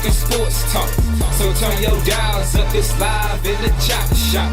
talking sports talk. So turn your dials up, it's live in the chop shop.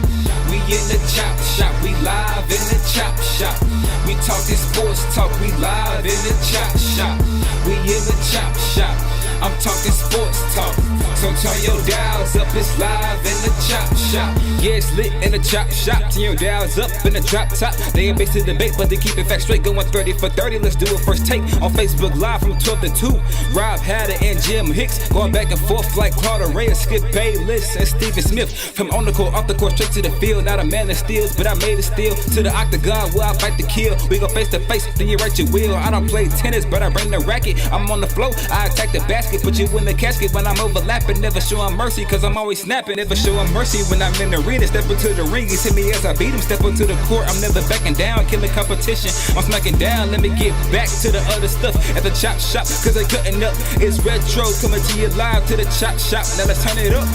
We in the chop shop, we live in the chop shop. We talking sports talk, we live in the chop shop. We in the chop shop, I'm talking sports talk. So turn your dials up, it's live in the chop shop. Yeah, it's lit in the chop shop. Turn your dials up in the drop top. They ain't based to debate, but they keep it fact straight. Going 30 for 30, let's do a first take on Facebook Live from 12 to 2. Rob Hatter and Jim Hicks going back and forth like Carter Ray and Skip Bayless and Stephen Smith. From on the court, off the court, straight to the field. Not a man that steals, but I made it steal. To the octagon where I fight to kill. We go face to face, then you write your will. I don't play tennis, but I bring the racket. I'm on the floor, I attack the basket. Put you in the casket when I'm overlapping. Never showing mercy, cause I'm always snapping. Never showing mercy when I'm in the arena. Step into the ring, he hit me as I beat him. Step into the court, I'm never backing down. Killing competition, I'm smacking down. Let me get back to the other stuff at the chop shop, cause they cutting up. It's retro, coming to you live to the chop shop. Now let's turn it up.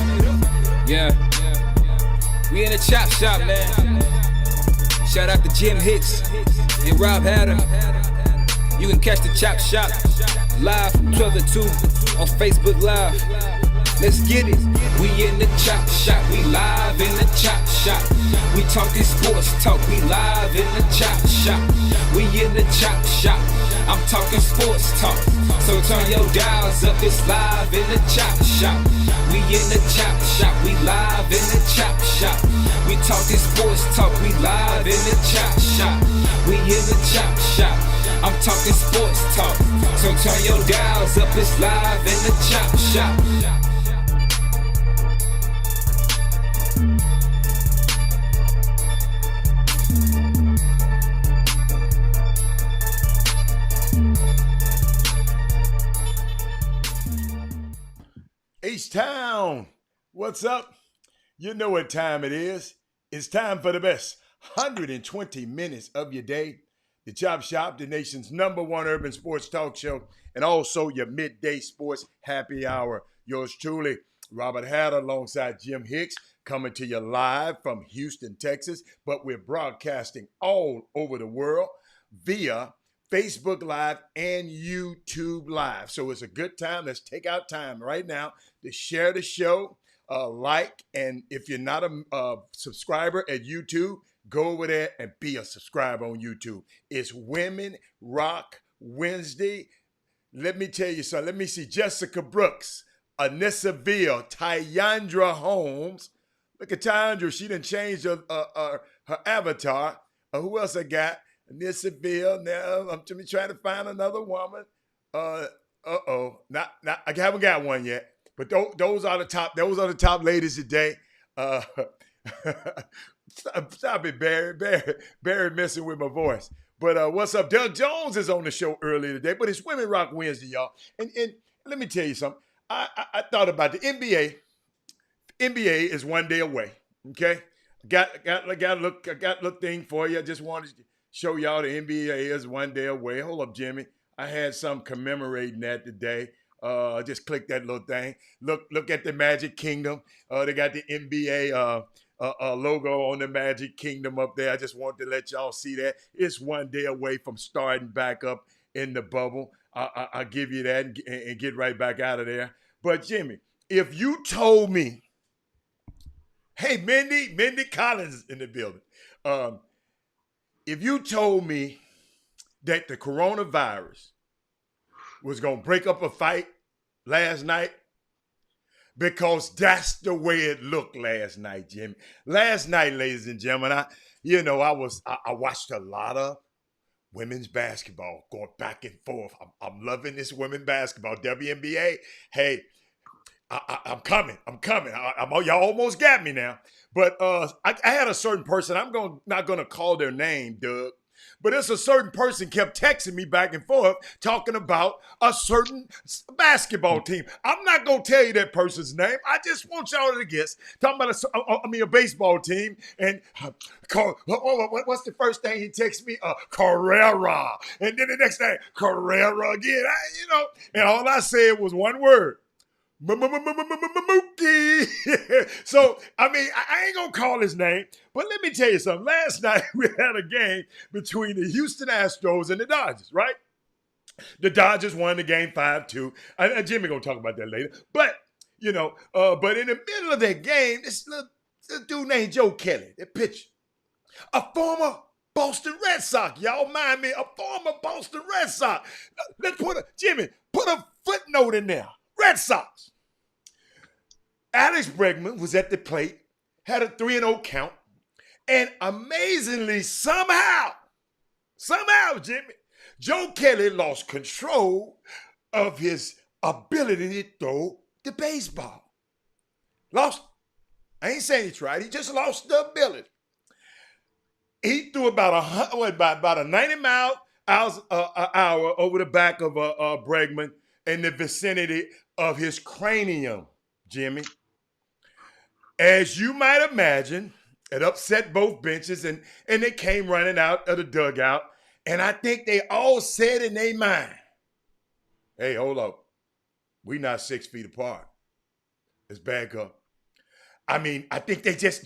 Yeah, we in the chop shop, man. Shout out to Jim Hicks and Rob Hatter. You can catch the chop shop live from 12 to 2 on Facebook Live. Let's get it. We in the chop shop, we live in the chop shop. We talking sports talk, we live in the chop shop. We in the chop shop, I'm talking sports talk. So turn your dials up, it's live in the chop shop. We in the chop shop, we live in the chop shop. We talking sports talk, we live in the chop shop. We in the chop shop, I'm talking sports talk. So turn your dials up, it's live in the chop shop. H-Town, what's up? You know what time it is. It's time for the best 120 minutes of your day. The Chop Shop, the nation's #1 urban sports talk show, and also your midday sports happy hour. Yours truly, Robert Hatter, alongside Jim Hicks, coming to you live from Houston, Texas. But we're broadcasting all over the world via Facebook Live and YouTube Live. So it's a good time. Let's take out time right now to share the show, and if you're not a subscriber at YouTube, go over there and be a subscriber on YouTube. It's Women Rock Wednesday. Let me tell you something. Let me see. Jessica Brooks, Anissa Ville, Tyandra Holmes. Look at Tyandra. She done changed her avatar. Who else I got? Anissa Ville. Now I'm trying to find another woman. Not I haven't got one yet. But those are the top. Those are the top ladies today. Stop it, Barry messing with my voice. But what's up? Doug Jones is on the show earlier today. But it's Women Rock Wednesday, y'all. And let me tell you something. I thought about the NBA. NBA is one day away. Okay, got a little thing for you. I just wanted to show y'all the NBA is one day away. Hold up, Jimmy. I had some commemorating that today. Just click that little thing. Look at the Magic Kingdom. They got the NBA logo on the Magic Kingdom up there. I just wanted to let y'all see that. It's one day away from starting back up in the bubble. I'll give you that and get right back out of there. But Jimmy, if you told me, hey, Mindy Collins is in the building. If you told me that the coronavirus was going to break up a fight last night, because that's the way it looked last night, Jimmy. Last night, ladies and gentlemen, I watched a lot of women's basketball going back and forth. I'm loving this women's basketball. WNBA, hey, I'm coming. Y'all almost got me now. But I had a certain person, not going to call their name, Doug, but it's a certain person kept texting me back and forth talking about a certain basketball team. I'm not going to tell you that person's name. I just want y'all to guess. Talking about a baseball team. And what's the first thing he texts me? Carrera. And then the next thing, Carrera again. And all I said was one word. Mookie. So, I ain't going to call his name, but let me tell you something. Last night, we had a game between the Houston Astros and the Dodgers, right? The Dodgers won the game 5-2. Jimmy going to talk about that later. But But in the middle of that game, this little dude named Joe Kelly, that pitcher, a former Boston Red Sox, y'all mind me, a former Boston Red Sox. Let's put a footnote in there. Red Sox. Alex Bregman was at the plate, had a 3-0 count, and amazingly, somehow, Jimmy, Joe Kelly lost control of his ability to throw the baseball. Lost. I ain't saying he tried. He just lost the ability. He threw about a 90 miles an hour over the back of Bregman in the vicinity of his cranium, Jimmy. As you might imagine, it upset both benches, and they came running out of the dugout. And I think they all said in their mind, hey, hold up. We not 6 feet apart. Let's back up. I mean, I think it just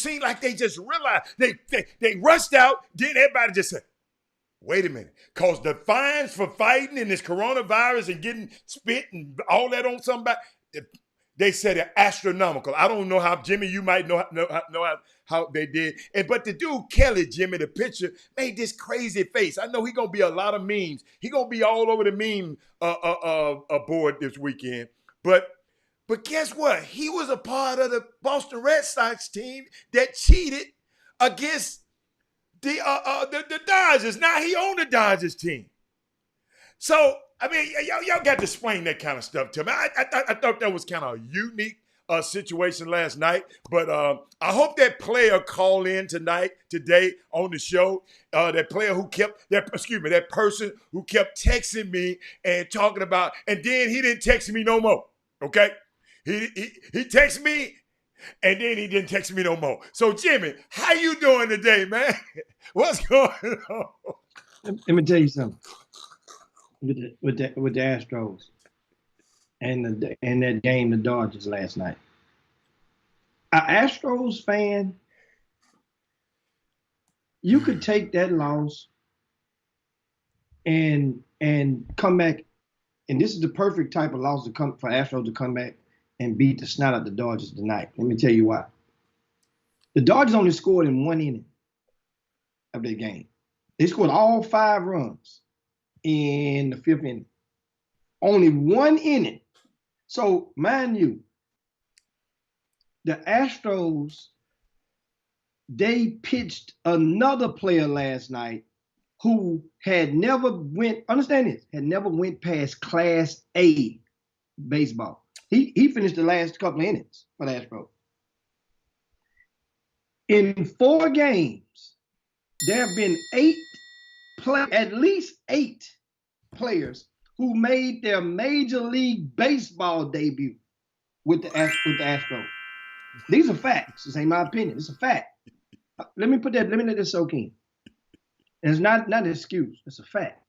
seemed like they just realized. They rushed out, then everybody just said, wait a minute. Because the fines for fighting in this coronavirus and getting spit and all that on somebody, they said they're astronomical. I don't know how, Jimmy, you might know how they did. But the dude, Kelly, Jimmy, the pitcher, made this crazy face. I know he's going to be a lot of memes. He's going to be all over the meme board this weekend. But guess what? He was a part of the Boston Red Sox team that cheated against the Dodgers. Now he on the Dodgers team. So, I mean, y'all got to explain that kind of stuff to me. I thought that was kind of a unique situation last night. But I hope that player call in today on the show. That player that person who kept texting me and talking about, and then he didn't text me no more. Okay? He texted me, and then he didn't text me no more. So, Jimmy, how you doing today, man? What's going on? Let me tell you something. With the Astros and that game, the Dodgers last night. An Astros fan, you could take that loss and come back, and this is the perfect type of loss for Astros to come back and beat the snot out the Dodgers tonight. Let me tell you why. The Dodgers only scored in 1 inning of their game. They scored all 5 runs in the 5th inning. Only 1 inning. So, mind you, the Astros, they pitched another player last night who had never went past Class A baseball. He finished the last couple of innings for the Astros. In 4 games, there have been at least 8 players who made their Major League Baseball debut with the Astros. These are facts. This ain't my opinion. It's a fact. Let me let this soak in. It's not an excuse. It's a fact.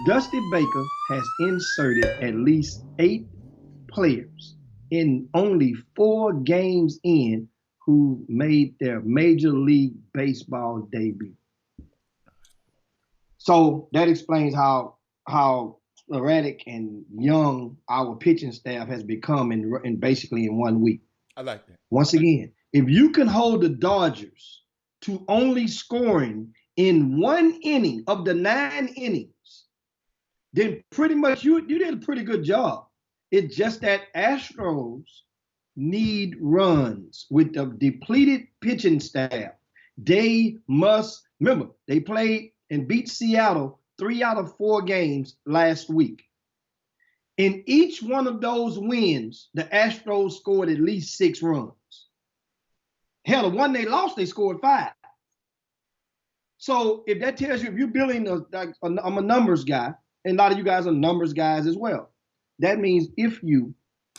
Dusty Baker has inserted at least 8 players in only 4 games in who made their Major League Baseball debut. So that explains how erratic and young our pitching staff has become in basically in 1 week. I like that. Once again, if you can hold the Dodgers to only scoring in 1 inning of the 9 innings, then pretty much you did a pretty good job. It's just that Astros need runs with the depleted pitching staff. They must remember they played and beat Seattle 3 out of 4 games last week. In each one of those wins, the Astros scored at least 6 runs. Hell, the one they lost, they scored 5. So if that tells you, if you're building I'm a numbers guy, and a lot of you guys are numbers guys as well. That means if you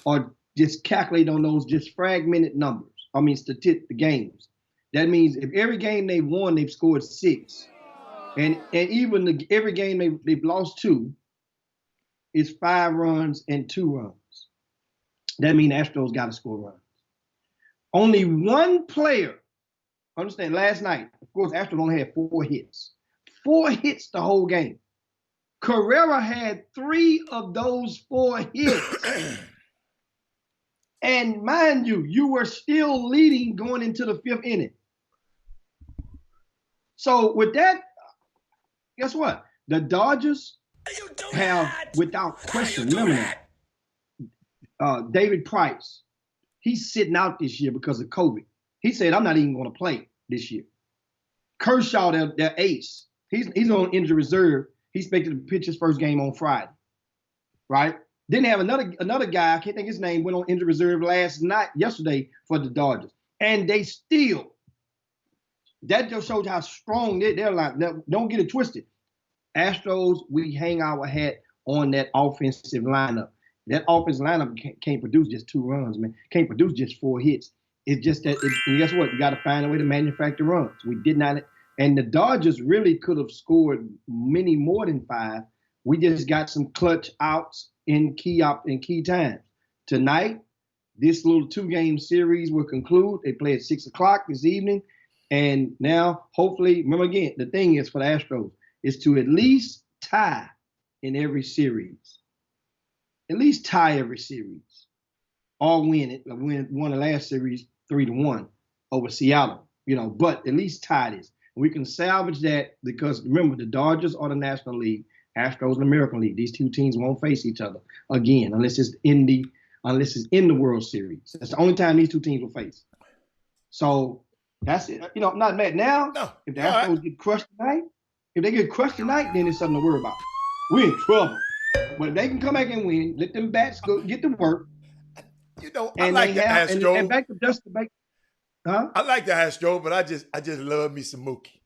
are just calculate on those just fragmented numbers, the games, that means if every game they've won, they've scored 6. And even every game they've lost 2, it's 5 runs and 2 runs. That means Astros got to score runs. Only 1 player, understand, last night, of course, Astros only had 4 hits. 4 hits the whole game. Carrera had 3 of those 4 hits And mind you, you were still leading going into the 5th inning. So with that, guess what? The Dodgers have, without question, remember that, David Price, he's sitting out this year because of COVID. He said, I'm not even going to play this year. Kershaw, their ace, he's on injury reserve. He's expected to pitch his first game on Friday, right? Then they have another guy, I can't think his name, went on injury reserve yesterday for the Dodgers. And they still, that just shows how strong they're like. Don't get it twisted. Astros, we hang our hat on that offensive lineup. That offensive lineup can't produce just 2 runs, man. Can't produce just 4 hits. It's just that, and guess what? You got to find a way to manufacture runs. We did not, and the Dodgers really could have scored many more than 5. We just got some clutch outs in key times. Tonight, this little 2-game series will conclude. They play at 6 o'clock this evening. And now, hopefully, remember again, the thing is for the Astros is to at least tie in every series. At least tie every series. Or win it. Won the last series 3-1 over Seattle. But at least tie this. We can salvage that because remember, the Dodgers are the National League. Astros the American League. These 2 teams won't face each other again unless it's in the World Series. That's the only time these 2 teams will face. So that's it. I'm not mad now. No. If the Astros get crushed tonight, then it's something to worry about. We're in trouble. But if they can come back and win, let them bats go get to work. I like the Astros. And back to Dustin Baker. Huh? I like the Astros, but I just love me some Mookie.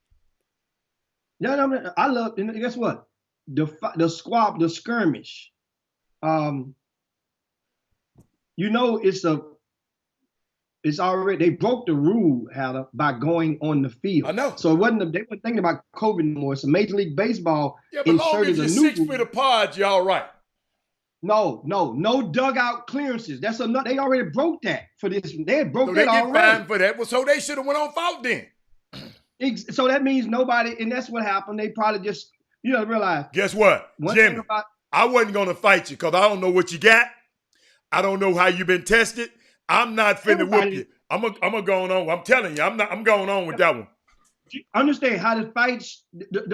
No, I love. And guess what? The squab, the skirmish. It's already, they broke the rule, Hatter, by going on the field. I know. So they weren't thinking about COVID anymore. So Major League Baseball inserted a new 6 feet apart, you're all right. No dugout clearances. They already broke that for this. They had broke that already. They get fined for that. Well, so they should have went on fault then. So that means nobody, and that's what happened. They probably just, realize. Guess what, Jimmy? I wasn't going to fight you because I don't know what you got. I don't know how you've been tested. I'm not finna whoop you. I'm gonna go on. I'm telling you, I'm going on with that one. Understand how the fights,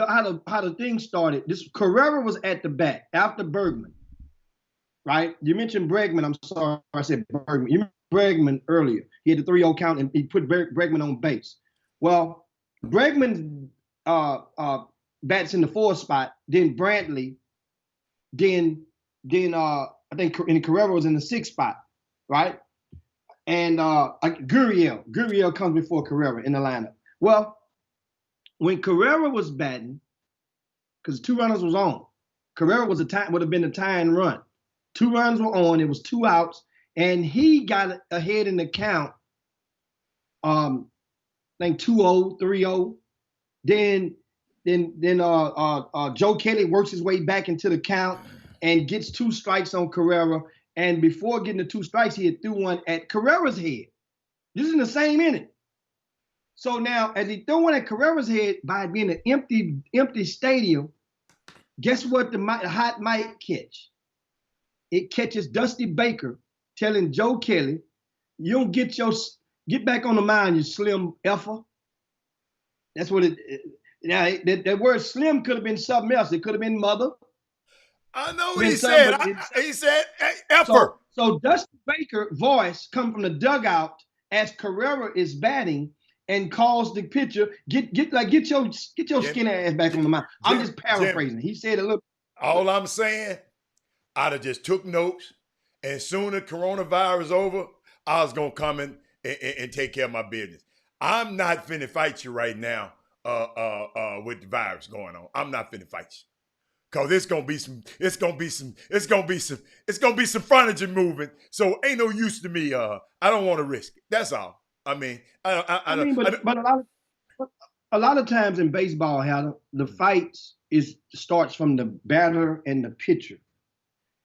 how the thing started. This Carrera was at the bat after Bergman, right? You mentioned Bregman. I'm sorry, I said Bergman. You mentioned Bregman earlier. He had the 3-0 count and he put Bregman on base. Well, Bregman bats in the 4th spot. Then Brantley. Then I think Carrera was in the 6th spot, right? And Gurriel comes before Carrera in the lineup. Well, when Carrera was batting, because 2 runners was on, Carrera would have been a tying run. 2 runs were on, it was 2 outs, and he got ahead in the count. I think 2-0, 3-0. Then Joe Kelly works his way back into the count and gets 2 strikes on Carrera. And before getting the 2 strikes, he had threw one at Carrera's head. This is in the same inning. So now, as he threw one at Carrera's head by being an empty stadium, guess what the hot mic catch? It catches Dusty Baker telling Joe Kelly, "You don't get back on the mound, you slim effer." That's what it. Now that word "slim" could have been something else. It could have been mother. I know what he said. He said, "Hey, effort." So Dusty Baker voice come from the dugout as Carrera is batting and calls the pitcher, get your skinny ass back on the mound. I'm just paraphrasing. He said a little. All I'm saying, I'd have just took notes, and soon as coronavirus over, I was gonna come in and take care of my business. I'm not finna fight you right now with the virus going on. I'm not finna fight you. Cause it's gonna be some furniture moving. So ain't no use to me. I don't want to risk it. That's all. I mean, but a lot of times in baseball, how the fights starts from the batter and the pitcher.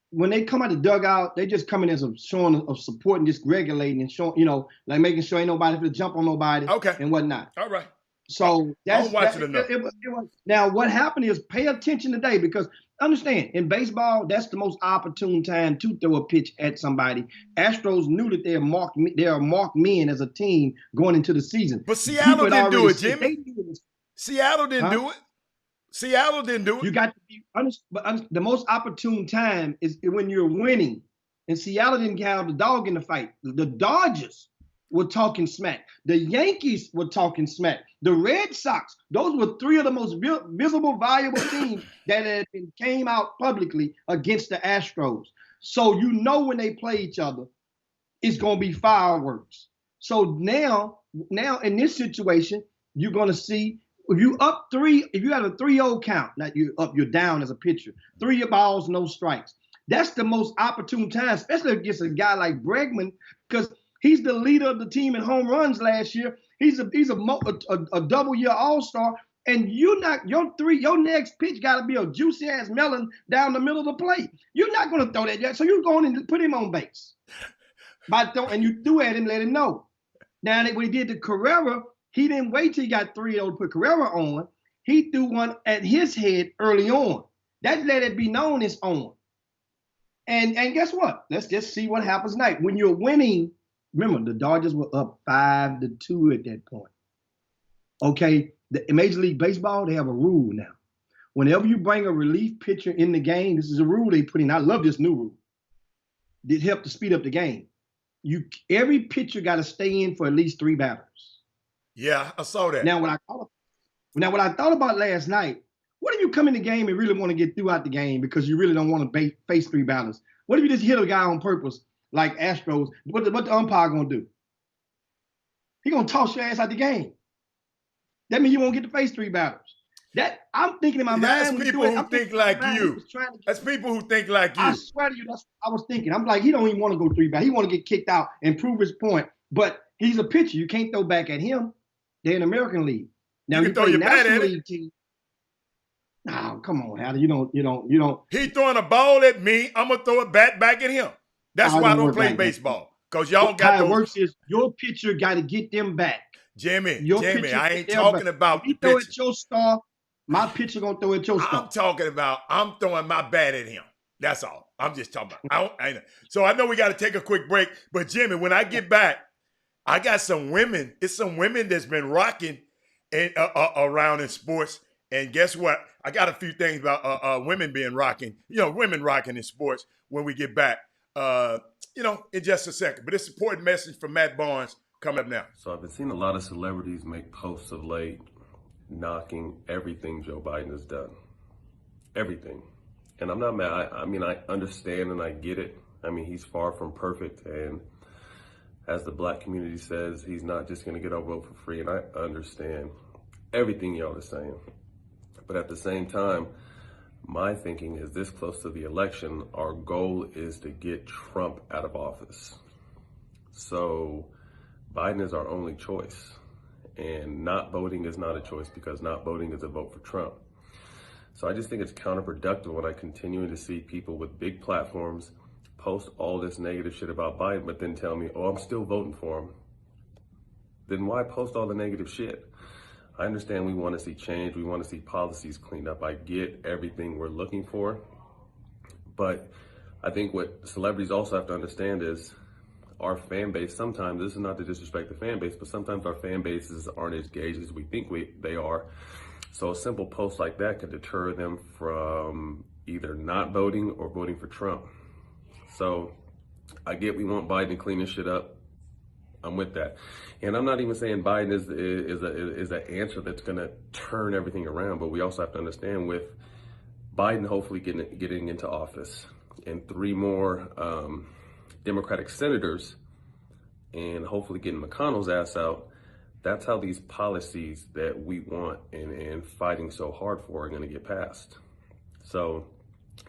When they come out the dugout, they just come in as a showing of support and just regulating and showing, like making sure ain't nobody to jump on nobody, and whatnot. All right. So that's I'm watching enough. Now, what happened is pay attention today because Understand, in baseball, that's the most opportune time to throw a pitch at somebody. Astros knew that they are marked men as a team going into the season. But Seattle didn't do it, Jimmy. Seattle didn't do it. Seattle didn't do it. You got to be honest, but the most opportune time is when you're winning. And Seattle didn't have the dog in the fight. The Dodgers were talking smack. The Yankees were talking smack. The Red Sox, those were three of the most visible, valuable teams that came out publicly against the Astros. So you know when they play each other, it's going to be fireworks. So now in this situation, you're going to see if you up three, if you have a 3-0 count, not you up, you're down as a pitcher. 3 balls, no strikes. That's the most opportune time, especially against a guy like Bregman, because he's the leader of the team in home runs last year. He's a double-year All-Star, and your next pitch got to be a juicy ass melon down the middle of the plate. You're not going to throw that yet, so you're going to put him on base. And you threw at him, let him know. Now when he did to Carrera, he didn't wait till he got 3-0 to put Carrera on. He threw one at his head early on. That let it be known it's on. And guess what? Let's just see what happens tonight. When you're winning, remember, the Dodgers were up 5-2 at that point. Okay, in Major League Baseball, they have a rule now. Whenever you bring a relief pitcher in the game, this is a rule they put in. I love this new rule. It helped to speed up the game. Every pitcher got to stay in for at least 3 batters. Yeah, I saw that. Now, what I thought about last night, what if you come in the game and really want to get throughout the game because you really don't want to face 3 batters? What if you just hit a guy on purpose like Astros? What the umpire going to do? He going to toss your ass out the game. That means you won't get to face 3 batters. That I'm thinking in my mind. That's people who think like you. That's people who think like you. I swear to you, that's what I was thinking. I'm like, he don't even want to go 3 batters. He want to get kicked out and prove his point. But he's a pitcher. You can't throw back at him. They're in the American League. Now you play National League team. No, come on, Howard. You don't. He throwing a ball at me. I'm gonna throw a bat back at him. That's why I don't play baseball. Because y'all got how it works is your pitcher got to get them back. Jimmy, I ain't talking about the pitcher. You throw at your star, my pitcher gonna throw at your star. I'm talking about I'm throwing my bat at him. That's all. I'm just talking about. So I know we got to take a quick break, but Jimmy, when I get back, I got some women. It's some women that's been rocking around in sports. And guess what? I got a few things about women being rocking. Women rocking in sports when we get back. In just a second. But it's an important message from Matt Barnes coming up now. So I've been seeing a lot of celebrities make posts of late knocking everything Joe Biden has done. Everything. And I'm not mad. I understand and I get it. He's far from perfect. And as the black community says, he's not just going to get our vote for free. And I understand everything y'all are saying. But at the same time, my thinking is this close to the election, our goal is to get Trump out of office. So Biden is our only choice. And not voting is not a choice because not voting is a vote for Trump. So I just think it's counterproductive when I continue to see people with big platforms post all this negative shit about Biden, but then tell me, oh, I'm still voting for him. Then why post all the negative shit? I understand we want to see change. We want to see policies cleaned up. I get everything we're looking for. But I think what celebrities also have to understand is our fan base, sometimes, this is not to disrespect the fan base, but sometimes our fan bases aren't as engaged as we think they are. So a simple post like that could deter them from either not voting or voting for Trump. So I get we want Biden to clean this shit up. I'm with that. And I'm not even saying Biden is an answer that's going to turn everything around, but we also have to understand with Biden hopefully getting into office and 3 more Democratic senators and hopefully getting McConnell's ass out, that's how these policies that we want and fighting so hard for are going to get passed. So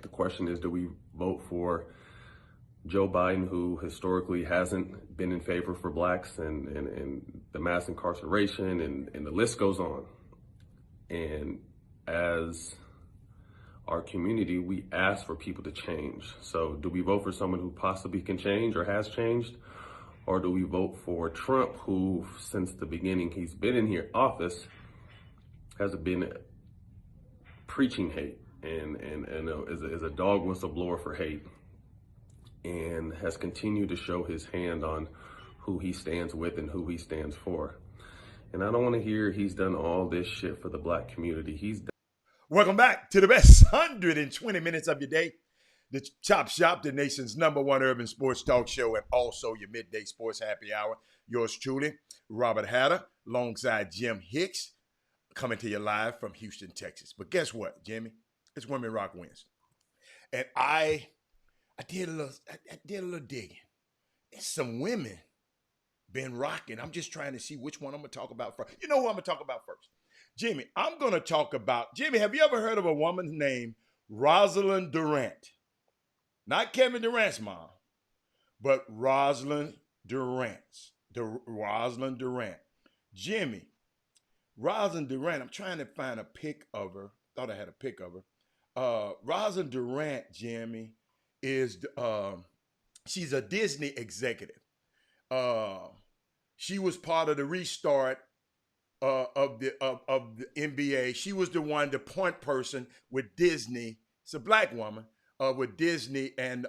the question is, do we vote for Joe Biden, who historically hasn't been in favor for blacks and the mass incarceration and the list goes on. And as our community, we ask for people to change. So do we vote for someone who possibly can change or has changed? Or do we vote for Trump, who since the beginning he's been in here office, has been preaching hate and is a dog whistleblower for hate, and has continued to show his hand on who he stands with and who he stands for. And I don't want to hear he's done all this shit for the black community. Welcome back to the best 120 minutes of your day. The Chop Shop, the nation's #1 urban sports talk show, and also your midday sports happy hour. Yours truly, Robert Hatter, alongside Jim Hicks, coming to you live from Houston, Texas. But guess what, Jimmy? It's Women Rock Wednesday. And I did a little digging. There's some women been rocking. I'm just trying to see which one I'm going to talk about first. You know who I'm going to talk about first? Jimmy, I'm going to talk about, Jimmy, have you ever heard of a woman named Rosalind Durant? Not Kevin Durant's mom, but Rosalind Durant. Rosalind Durant. Jimmy, Rosalind Durant, I'm trying to find a pic of her. Thought I had a pic of her. Rosalind Durant, Jimmy, is she's a Disney executive. She was part of the restart of the NBA. She was the one, the point person with Disney. It's a black woman with Disney and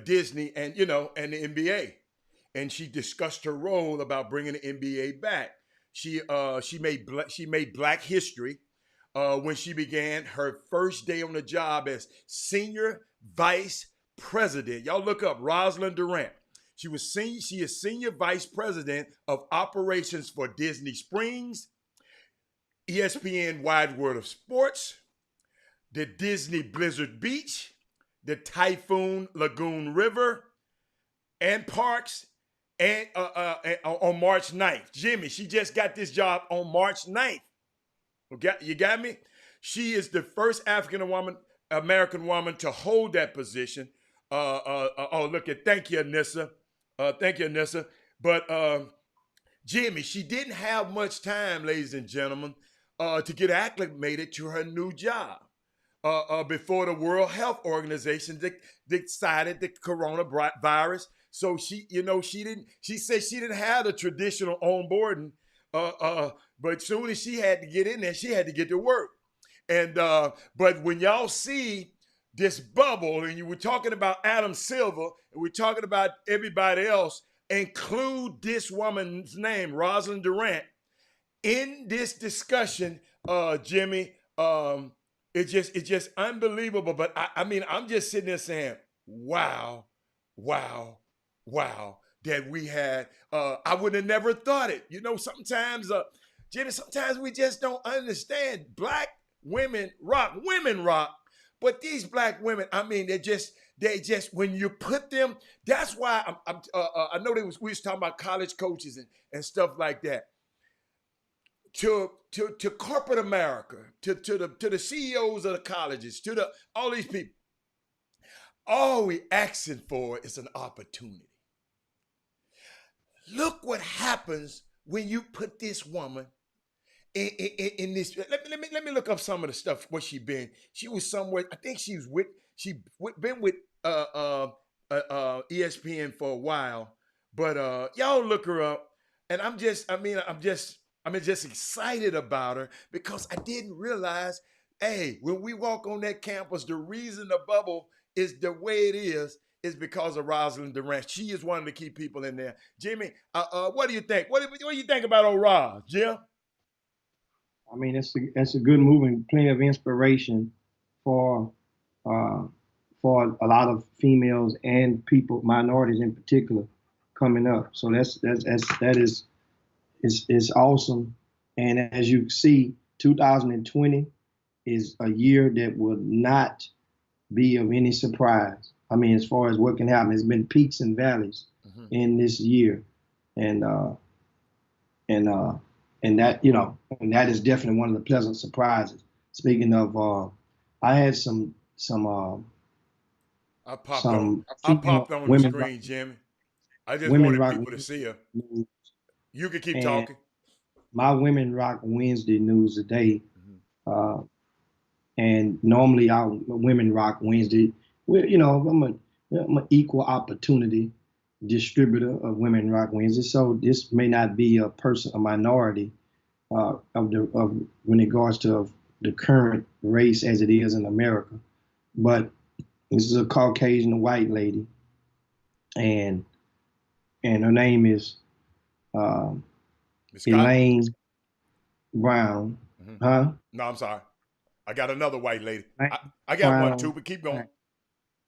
Disney and and the NBA. And she discussed her role about bringing the NBA back. She made Black history when she began her first day on the job as senior vice president. Y'all look up Rosalind Durant. She is senior vice president of operations for Disney Springs, ESPN Wide World of Sports, the Disney Blizzard Beach, the Typhoon Lagoon River, and Parks, and on March 9th. Jimmy, she just got this job on March 9th. Okay, you got me? She is the first African-American woman to hold that position. Thank you, Anissa. Thank you, Anissa. But Jimmy, she didn't have much time, ladies and gentlemen, to get acclimated to her new job before the World Health Organization decided the coronavirus. So she said she didn't have the traditional onboarding, but soon as she had to get in there, she had to get to work. And but when y'all see this bubble, and you were talking about Adam Silver, and we're talking about everybody else, include this woman's name, Rosalind Durant, in this discussion, Jimmy. It's just unbelievable. But I mean, I'm just sitting there saying, wow, that we had. I would have never thought it. Sometimes, Jimmy, sometimes we just don't understand. Black women rock. But these black women, I mean, they just when you put them, that's why I know we was talking about college coaches and stuff like that. To corporate America, to the CEOs of the colleges, to all these people, all we asking for is an opportunity. Look what happens when you put this woman in this. Let me look up some of the stuff. What she been? She was somewhere. I think she been with ESPN for a while. But y'all look her up, and I'm just excited about her because I didn't realize. Hey, when we walk on that campus, the reason the bubble is the way it is because of Rosalind Durant. She is one of the key people in there. Jimmy, what do you think? What do you think about old Roz, Jim? I mean, it's a good move and plenty of inspiration for a lot of females and people, minorities in particular, coming up. So that is awesome. And as you see, 2020 is a year that will not be of any surprise. I mean, as far as what can happen, it's been peaks and valleys in this year, and that and that is definitely one of the pleasant surprises. Speaking of, I had some I popped on the screen, Jimmy. I just wanted people to see her. You can keep talking. My Women Rock Wednesday news today, and normally our Women Rock Wednesday, I'm an equal opportunity distributor of Women Rock Wednesday, so this may not be a minority of when it regards to the current race as it is in America. But this is a Caucasian white lady, and her name is Miss Scott? Elaine Brown. Mhm. Huh? No, I'm sorry. I got another white lady. Elaine I got one Brown. too, but keep going. Right.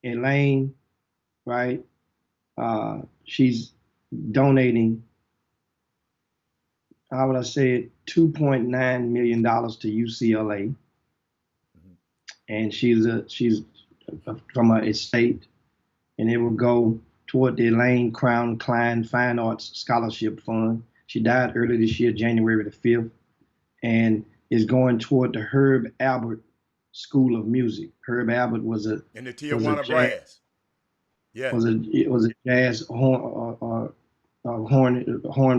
Elaine, right? She's donating, how would I say it, $2.9 million to UCLA. And she's from an estate, and it will go toward the Elaine Crown Klein Fine Arts Scholarship Fund. She died early this year, January the 5th, and is going toward the Herb Albert School of Music. Herb Albert was a in the Tijuana Brass. Yeah, was a jazz horn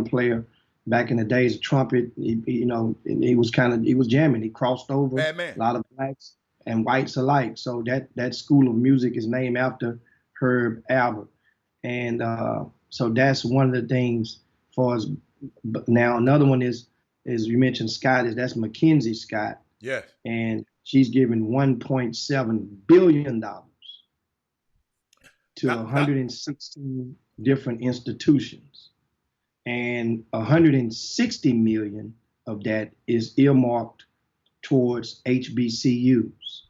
player back in the days of trumpet. He was jamming. He crossed over bad man. a lot of blacks and whites alike. So that school of music is named after Herb Albert, and so that's one of the things for us. Now another one is you mentioned Scott, that's Mackenzie Scott. Yes. And she's given $1.7 billion to 116 different institutions, and 160 million of that is earmarked towards HBCUs.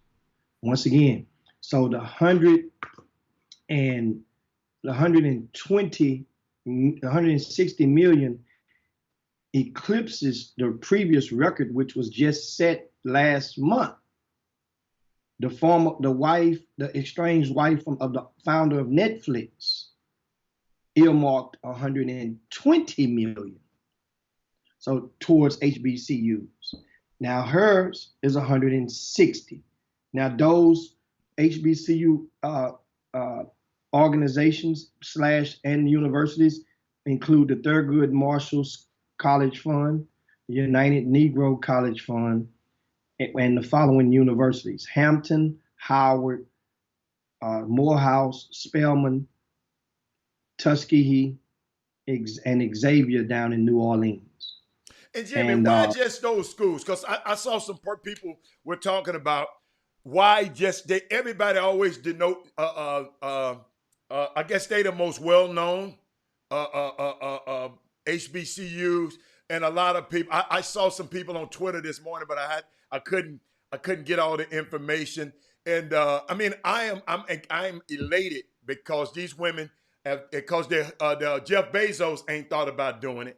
Once again, so the 160 million eclipses the previous record, which was just set last month. The estranged wife of the founder of Netflix earmarked 120 million. So towards HBCUs. Now hers is 160. Now those HBCU organizations and universities include the Thurgood Marshall College Fund, the United Negro College Fund, and the following universities: Hampton, Howard, Morehouse, Spelman, Tuskegee, and Xavier down in New Orleans. And Jimmy, why just those schools? Because I saw some people were talking about why just everybody always denote. I guess they the most well-known HBCUs, and a lot of people. I saw some people on Twitter this morning, but I couldn't get all the information. And I mean, I'm elated because these women because Jeff Bezos ain't thought about doing it.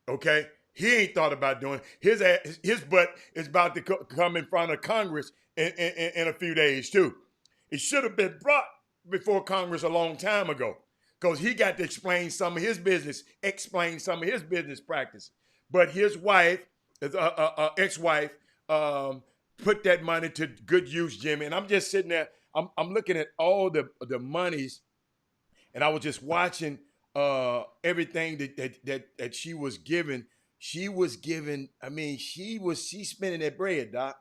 Okay. He ain't thought about doing it. His butt is about to come in front of Congress in a few days too. It should have been brought before Congress a long time ago, because he got to explain some of his business practices. But his wife, ex-wife, put that money to good use, Jimmy. And I'm just sitting there. I'm looking at all the monies, and I was just watching everything that she was given. She was given. I mean, she's spending that bread, Doc.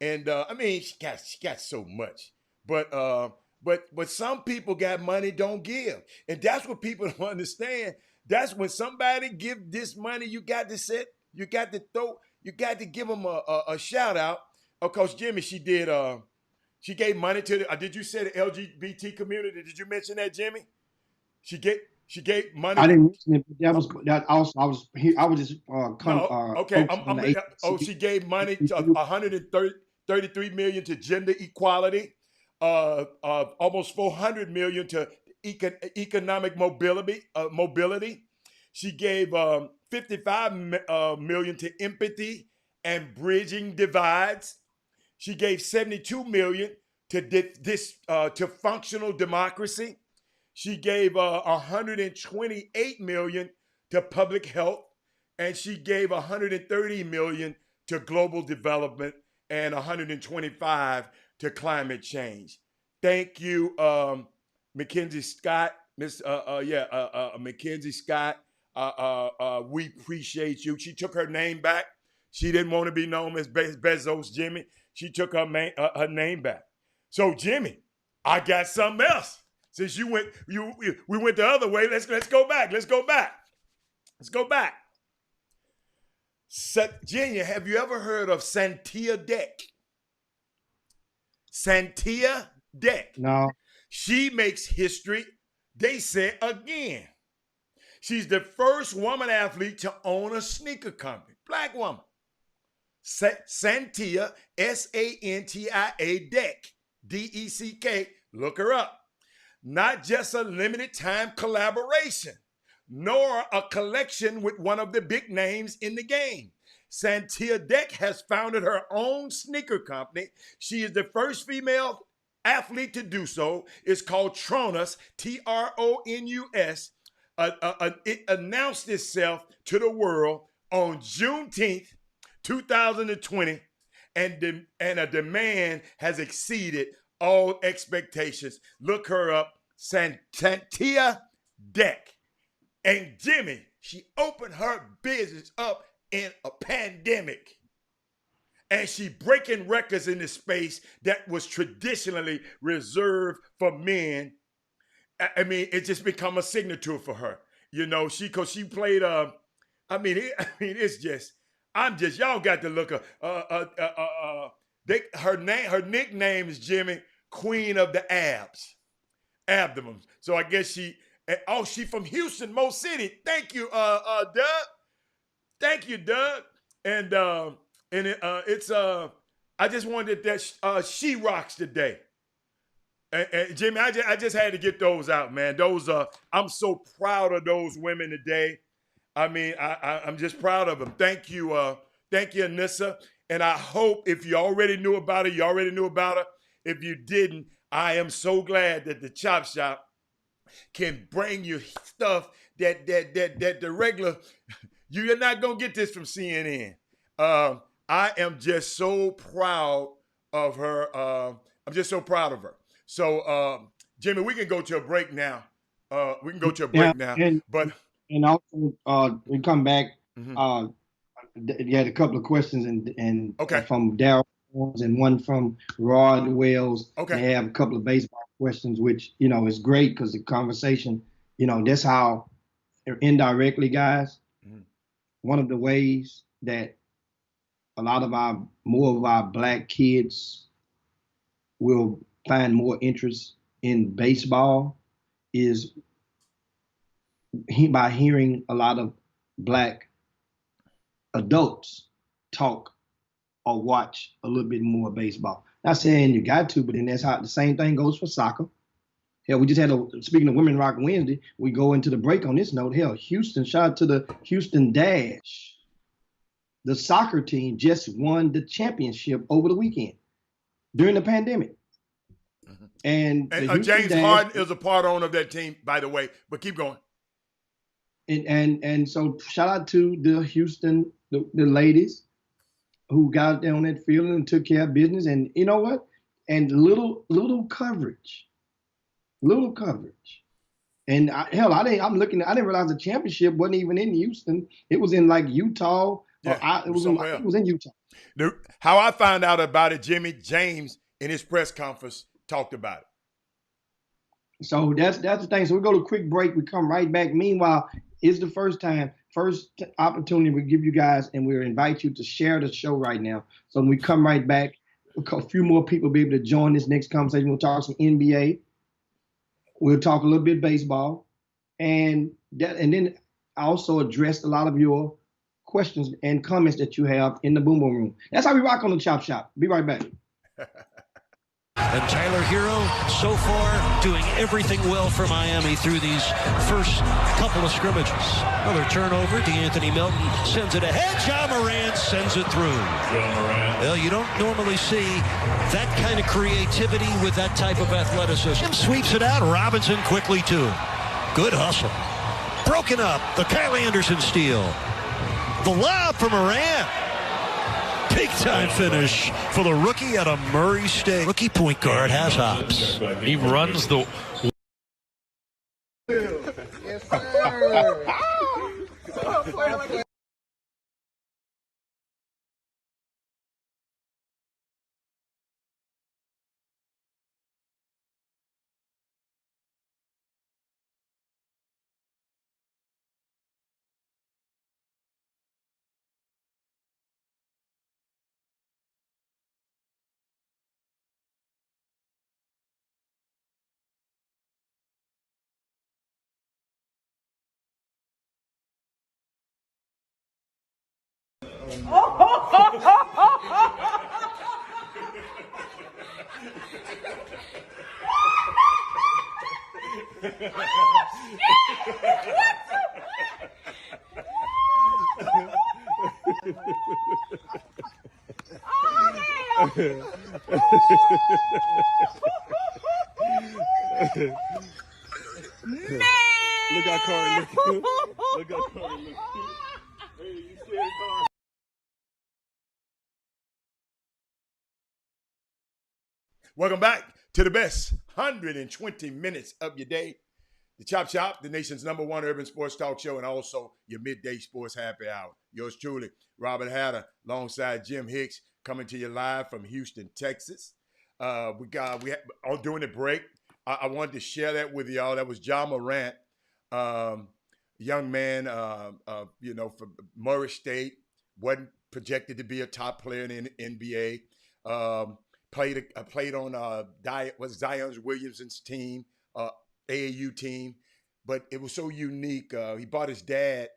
And I mean, she got so much. But some people got money, don't give. And that's what people don't understand. That's when somebody give this money, you got to give them a shout out. Of course, Jimmy, she gave money to did you say the LGBT community? Did you mention that, Jimmy? She gave money. I didn't mention it, but that also I was just okay. She gave money to 133 million to gender equality, almost 400 million to economic mobility. She gave 55 million to empathy and bridging divides. She gave 72 million to functional democracy. She gave 128 million to public health, and she gave 130 million to global development and 125 to climate change. Thank you, Mackenzie Scott. Mackenzie Scott. We appreciate you. She took her name back. She didn't want to be known as Bezos, Jimmy. She took her name back. So, Jimmy, I got something else. Since we went the other way, let's go back. Let's go back. Virginia, have you ever heard of Santia Deck? Santia Deck. No. She makes history, they say, again. She's the first woman athlete to own a sneaker company. Black woman. Santia, Santia Deck, Deck. Look her up. Not just a limited time collaboration, nor a collection with one of the big names in the game. Santia Deck has founded her own sneaker company. She is the first female athlete to do so. It's called Tronus, Tronus. It announced itself to the world on Juneteenth, 2020, and a demand has exceeded all expectations. Look her up, Santia Deck. And Jimmy, she opened her business up in a pandemic. And she breaking records in this space that was traditionally reserved for men. I mean, it just become a signature for her. You know, cause she played it's just, y'all got to look her nickname is Jimmy, Queen of the Abdomens. So I guess she from Houston, Mo City. Thank you, Doug. Thank you, Doug. And I just wanted that she rocks today. And Jimmy, I just had to get those out, man. Those I'm so proud of those women today. I mean, I'm just proud of them. Thank you, Anissa. And I hope if you already knew about her, you already knew about her. If you didn't, I am so glad that the Chop Shop can bring you stuff that the regular you're not gonna get this from CNN. I am just so proud of her. I'm just so proud of her. So, Jimmy, we can go to a break now. And also, we come back. You had a couple of questions and okay, from Darryl and one from Rod Wells. Okay, they have a couple of baseball questions, which is great because the conversation, that's how indirectly, guys. One of the ways that a lot of more of our black kids will find more interest in baseball is by hearing a lot of black adults talk or watch a little bit more baseball. Not saying you got to, but then that's how the same thing goes for soccer. Hell, we just had speaking of Women Rock Wednesday, we go into the break on this note. Hell, Houston, shout out to the Houston Dash. The soccer team just won the championship over the weekend during the pandemic. And James Harden is a part owner of that team, by the way, but keep going. And so shout out to the Houston, the ladies who got down that field and took care of business. And you know what? And little coverage. And I didn't realize the championship wasn't even in Houston. It was in like Utah. Yeah, it was in Utah. How I found out about it, Jimmy James in his press conference talked about it. So that's the thing. So we go to a quick break. We come right back. Meanwhile, it's the first opportunity we give you guys, and we invite you to share the show right now. So when we come right back, a few more people will be able to join this next conversation. We'll talk some NBA. We'll talk a little bit baseball, and then I also address a lot of your questions and comments that you have in the Boom Boom Room. That's how we rock on the Chop Shop. Be right back. And Tyler Hero, so far, doing everything well for Miami through these first couple of scrimmages. Another turnover. DeAnthony Melton sends it ahead. Ja Morant sends it through. Well, you don't normally see that kind of creativity with that type of athleticism. Sweeps it out. Robinson quickly, too. Good hustle. Broken up. The Kyle Anderson steal. The lob for Morant. Big time finish for the rookie out of Murray State. Rookie point guard has hops. He runs the... Yes, sir. Look how Corey look. Look how Corey look. Hey, you scared, Corey? Welcome back to the best 120 minutes of your day. The Chop Shop, the nation's #1 urban sports talk show, and also your midday sports happy hour. Yours truly, Robert Hatter, alongside Jim Hicks, coming to you live from Houston, Texas. During the break, I wanted to share that with y'all. That was Ja Morant, young man, from Murray State, wasn't projected to be a top player in the NBA. Played on Zion Williamson's team, AAU team, but it was so unique. He bought his dad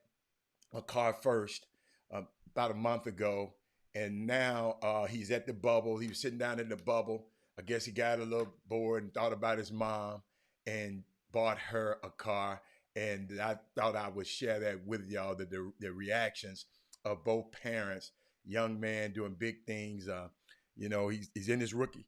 a car first about a month ago, and now he's at the bubble. He was sitting down in the bubble. I guess he got a little bored and thought about his mom and bought her a car. And I thought I would share that with y'all, the reactions of both parents. Young man doing big things. He's in his rookie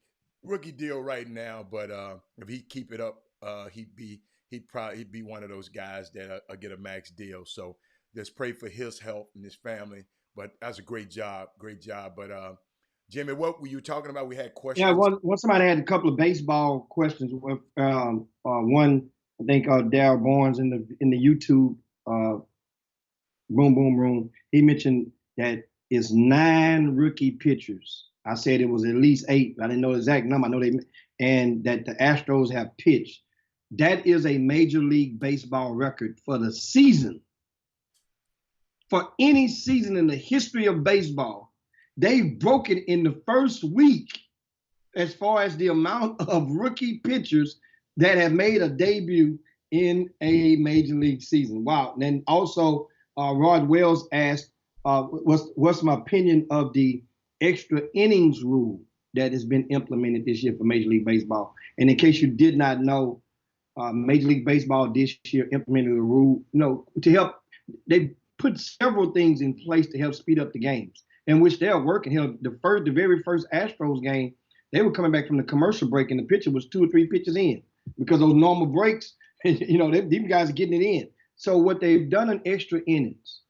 deal right now, but if he keep it up, he'd be one of those guys that get a max deal. So just pray for his health and his family. But that's a great job. But Jimmy, what were you talking about? We had questions. Yeah, one somebody had a couple of baseball questions. One, I think Daryl Barnes in the YouTube Boom Boom Room. He mentioned that it's 9 rookie pitchers. I said it was at least 8. I didn't know the exact number. I know and that the Astros have pitched. That is a Major League Baseball record for the season. For any season in the history of baseball, they broke it in the first week as far as the amount of rookie pitchers that have made a debut in a Major League season. Wow. And then also, Rod Wells asked, what's my opinion of the extra innings rule that has been implemented this year for Major League Baseball? And in case you did not know, Major League Baseball this year implemented a rule, to help. They put several things in place to help speed up the games, in which they're working. The very first Astros game, they were coming back from the commercial break, and the pitcher was 2 or 3 pitches in, because those normal breaks, these guys are getting it in. So what they've done in extra innings,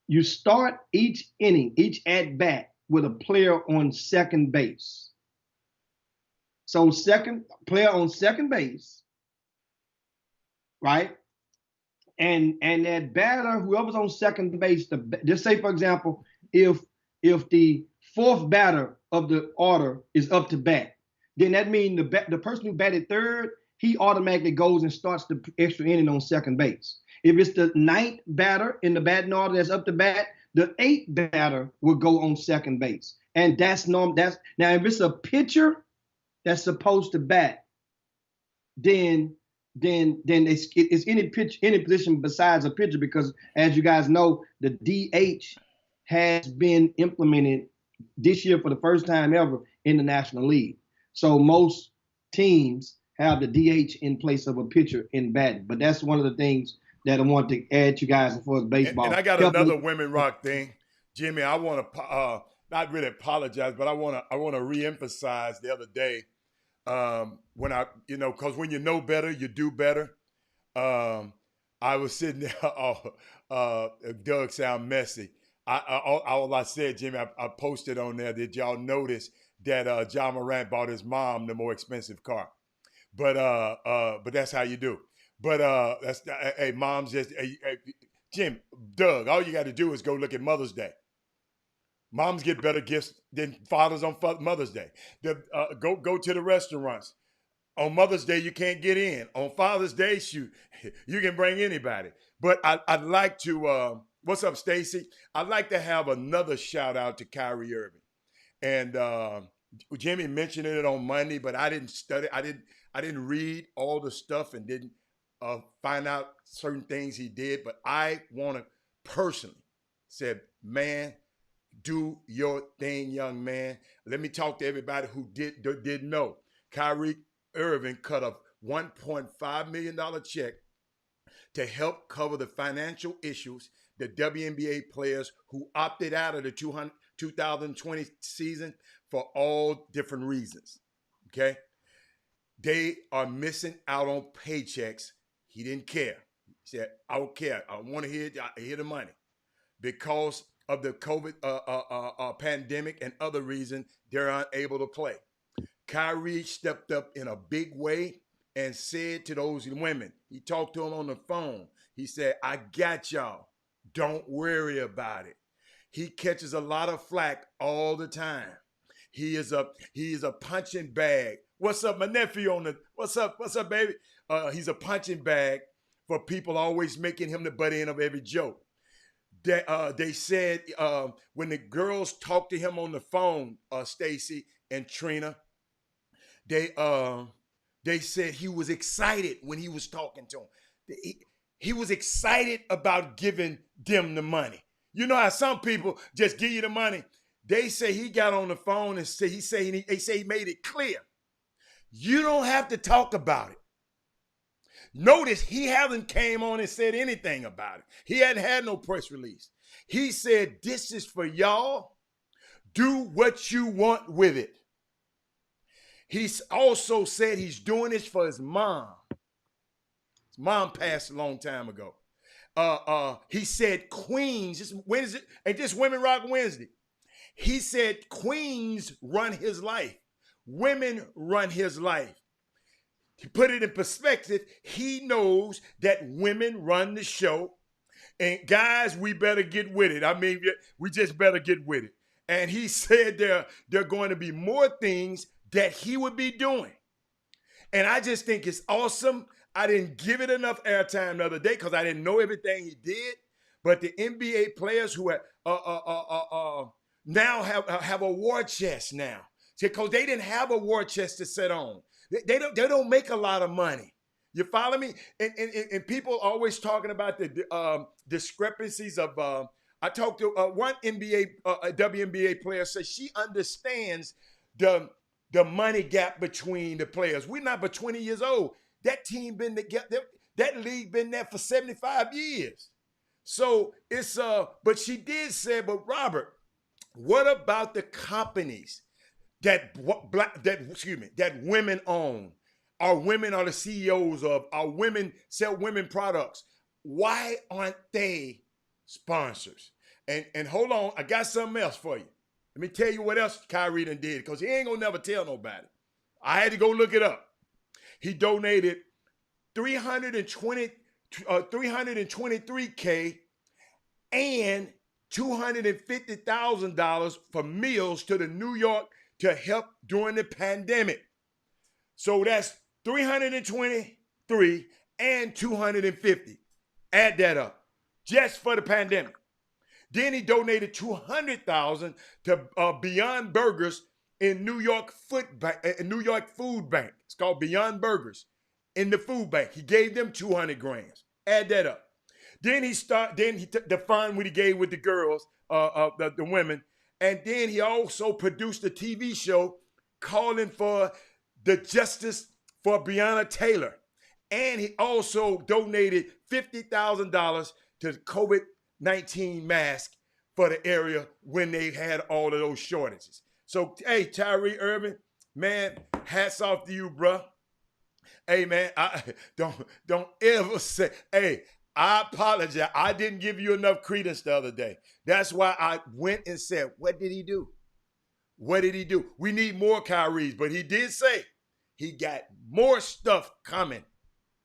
you start each inning, each at bat, with a player on second base. So player on second base, right? And that batter, whoever's on second base, just say, for example, if the 4th batter of the order is up to bat, then that means the person who batted 3rd, he automatically goes and starts the extra inning on second base. If it's the 9th batter in the batting order that's up to bat, the 8th batter will go on second base. And that's normal. Now, if it's a pitcher that's supposed to bat, then it's any position besides a pitcher, because as you guys know, the DH has been implemented this year for the first time ever in the National League. So most teams have the DH in place of a pitcher in batting. But that's one of the things that I want to add to you guys as far as baseball. And I got another Women Rock thing, Jimmy. I want to not really apologize, but I want to reemphasize the other day when because when you know better, you do better. I was sitting there. Doug sound messy. All I said, Jimmy, I posted on there. Did y'all notice that Ja Morant bought his mom the more expensive car? But that's how you do. But hey, moms, Jim, Doug, all you got to do is go look at Mother's Day. Moms get better gifts than fathers on Mother's Day. Go to the restaurants. On Mother's Day, you can't get in. On Father's Day, shoot, you can bring anybody. But I'd like to, what's up, Stacy? I'd like to have another shout out to Kyrie Irving. And Jimmy mentioned it on Monday, but I didn't study. I didn't read all the stuff and didn't find out certain things he did. But I want to personally said, man, do your thing, young man. Let me talk to everybody who didn't know. Kyrie Irving cut a $1.5 million check to help cover the financial issues the WNBA players who opted out of the 2020 season for all different reasons. Okay? They are missing out on paychecks. He didn't care. He said, I don't care. I want to hear the money. Because of the COVID pandemic and other reasons, they're unable to play. Kyrie stepped up in a big way and said to those women, he talked to them on the phone. He said, I got y'all. Don't worry about it. He catches a lot of flack all the time. He is a punching bag. What's up, my nephew on the, what's up, baby? He's a punching bag for people always making him the butt end of every joke. They said when the girls talked to him on the phone, Stacy and Trina, they said he was excited when he was talking to them. He was excited about giving them the money. You know how some people just give you the money? They say he got on the phone and they say he made it clear. You don't have to talk about it. Notice he hasn't came on and said anything about it. He hadn't had no press release. He said, this is for y'all. Do what you want with it. He's also said he's doing this for his mom. His mom passed a long time ago. He said Queens, Wednesday, and this Women Rock Wednesday. He said Queens run his life. Women run his life. To put it in perspective, he knows that women run the show. And guys, we better get with it. I mean, we just better get with it. And he said there are going to be more things that he would be doing. And I just think it's awesome. I didn't give it enough airtime the other day because I didn't know everything he did. But the NBA players who now have a war chest now. Because they didn't have a war chest to sit on. They don't make a lot of money. You follow me? And people always talking about the discrepancies of. I talked to one WNBA player. Says she understands the money gap between the players. We're not but 20 years old. That team been together. That league been there for 75 years. So it's But she did say, but Robert, what about the companies that women own? Our women are the CEOs of. Our women sell women products. Why aren't they sponsors? And hold on, I got something else for you. Let me tell you what else Kyrie done did, because he ain't gonna never tell nobody. I had to go look it up. He donated $323K and $250,000 for meals to the New York to help during the pandemic. So that's 323 and 250. Add that up just for the pandemic. Then he donated $200,000 to Beyond Burgers in New York Food Bank. It's called Beyond Burgers in the food bank. He gave them 200 grand. Add that up. Then he took the fund what he gave with the girls, the women. And then he also produced a TV show calling for the justice for Breonna Taylor. And he also donated $50,000 to the COVID-19 mask for the area when they had all of those shortages. So, hey, Kyrie Irving, man, hats off to you, bro. Hey, man, I don't ever say, hey, I apologize. I didn't give you enough credence the other day. That's why I went and said, what did he do? What did he do? We need more Kyries, but he did say he got more stuff coming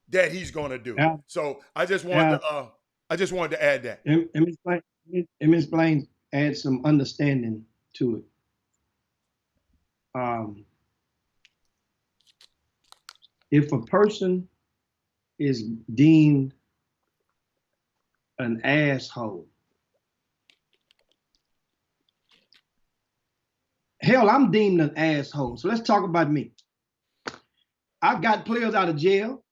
that he's going to do. Yeah. So I just wanted to add that. Let me explain, add some understanding to it. If a person is deemed an asshole, hell, I'm deemed an asshole. So let's talk about me. I got players out of jail.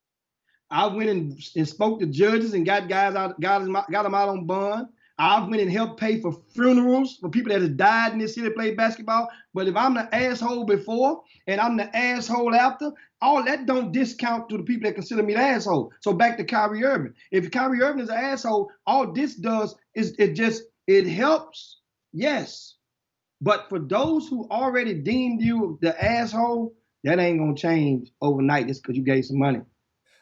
I went and spoke to judges and got guys out, got them out on bond. I've went and helped pay for funerals for people that have died in this city that play basketball. But if I'm the asshole before and I'm the asshole after, all that don't discount to the people that consider me the asshole. So back to Kyrie Irving. If Kyrie Irving is an asshole, all this does is it helps, yes. But for those who already deemed you the asshole, that ain't gonna change overnight just because you gave some money.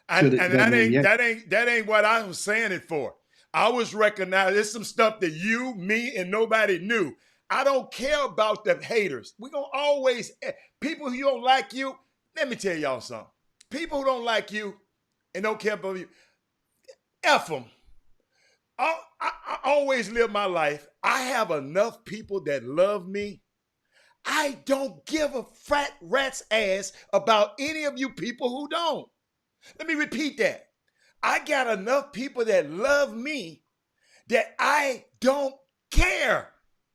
That ain't what I was saying it for. I was recognizing there's some stuff that you, me, and nobody knew. I don't care about the haters. We're going to always, people who don't like you, let me tell y'all something. People who don't like you and don't care about you, F them. I always live my life. I have enough people that love me. I don't give a fat rat's ass about any of you people who don't. Let me repeat that. I got enough people that love me that I don't care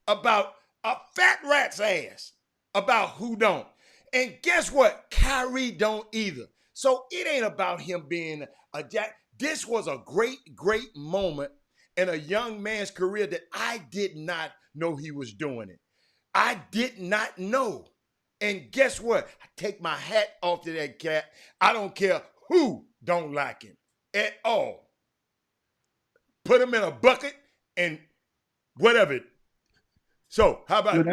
about a fat rat's ass about who don't. And guess what? Kyrie don't either. So it ain't about him being a jack. This was a great, great moment in a young man's career that I did not know he was doing it. I did not know. And guess what? I take my hat off to that cat. I don't care who don't like him at all. Put him in a bucket and whatever. So how about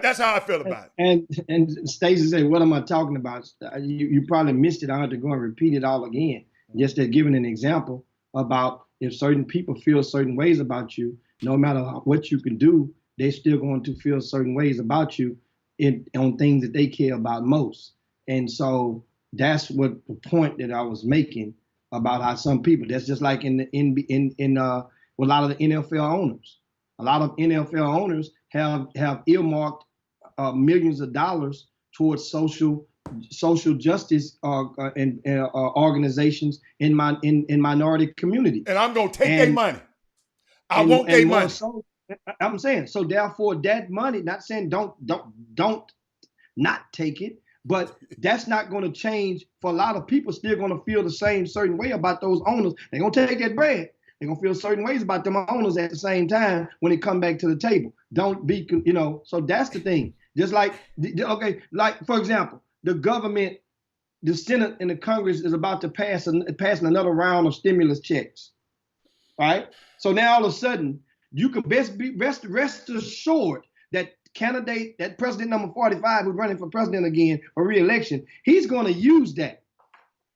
that's how I feel about it. And Stacey said, "What am I talking about?" You probably missed it. I had to go and repeat it all again. Just to giving an example about if certain people feel certain ways about you, no matter what you can do, they're still going to feel certain ways about you on things that they care about most. And so that's what the point that I was making about how some people, that's just like with a lot of the NFL owners. A lot of NFL owners have earmarked millions of dollars towards social justice and organizations in minority communities. And I'm gonna take their money. I want their money. So, I'm saying, so therefore that money, not saying don't not take it, but that's not going to change for a lot of people. Still going to feel the same certain way about those owners. They're going to take that bread. They're going to feel certain ways about them owners at the same time when they come back to the table. Don't be, so that's the thing. Just like, okay, like for example, the government, the Senate and the Congress is about to passing another round of stimulus checks, right? So now all of a sudden, you can rest assured that that president number 45 who's running for president again for re-election, he's going to use that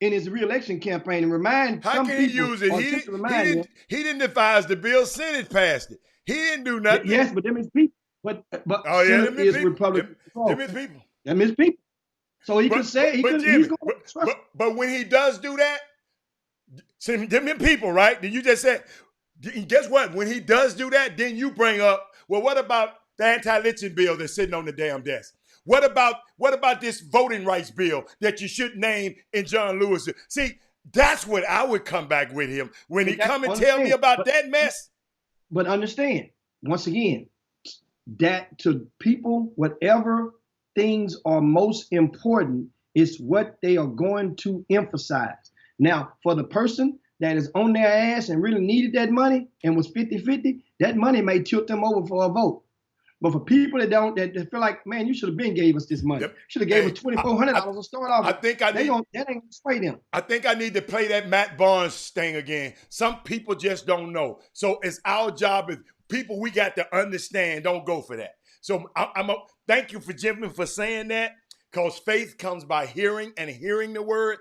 in his re-election campaign and remind some people. How can he use it? He didn't devise the bill. Senate passed it. He didn't do nothing. Yes, but them is people. But Senate is Republican. Them is people. Them is people. So he can say but when he does do that, them is people, right? Then you just said. Guess what? When he does do that, then you bring up, well, what about the anti-lynching bill that's sitting on the damn desk? What about this voting rights bill that you should name in John Lewis? See, that's what I would come back with him when he come and tell me about that mess. But understand, once again, that to people, whatever things are most important is what they are going to emphasize. Now, for the person that is on their ass and really needed that money and was 50-50, that money may tilt them over for a vote. But for people that feel like, man, you should have been gave us this money. Yep. Should have gave us $2,400 to start off. That ain't gonna sway them. I think I need to play that Matt Barnes thing again. Some people just don't know. So it's our job as people, we got to understand, don't go for that. So thank you for Jimmy for saying that, because faith comes by hearing and hearing the word.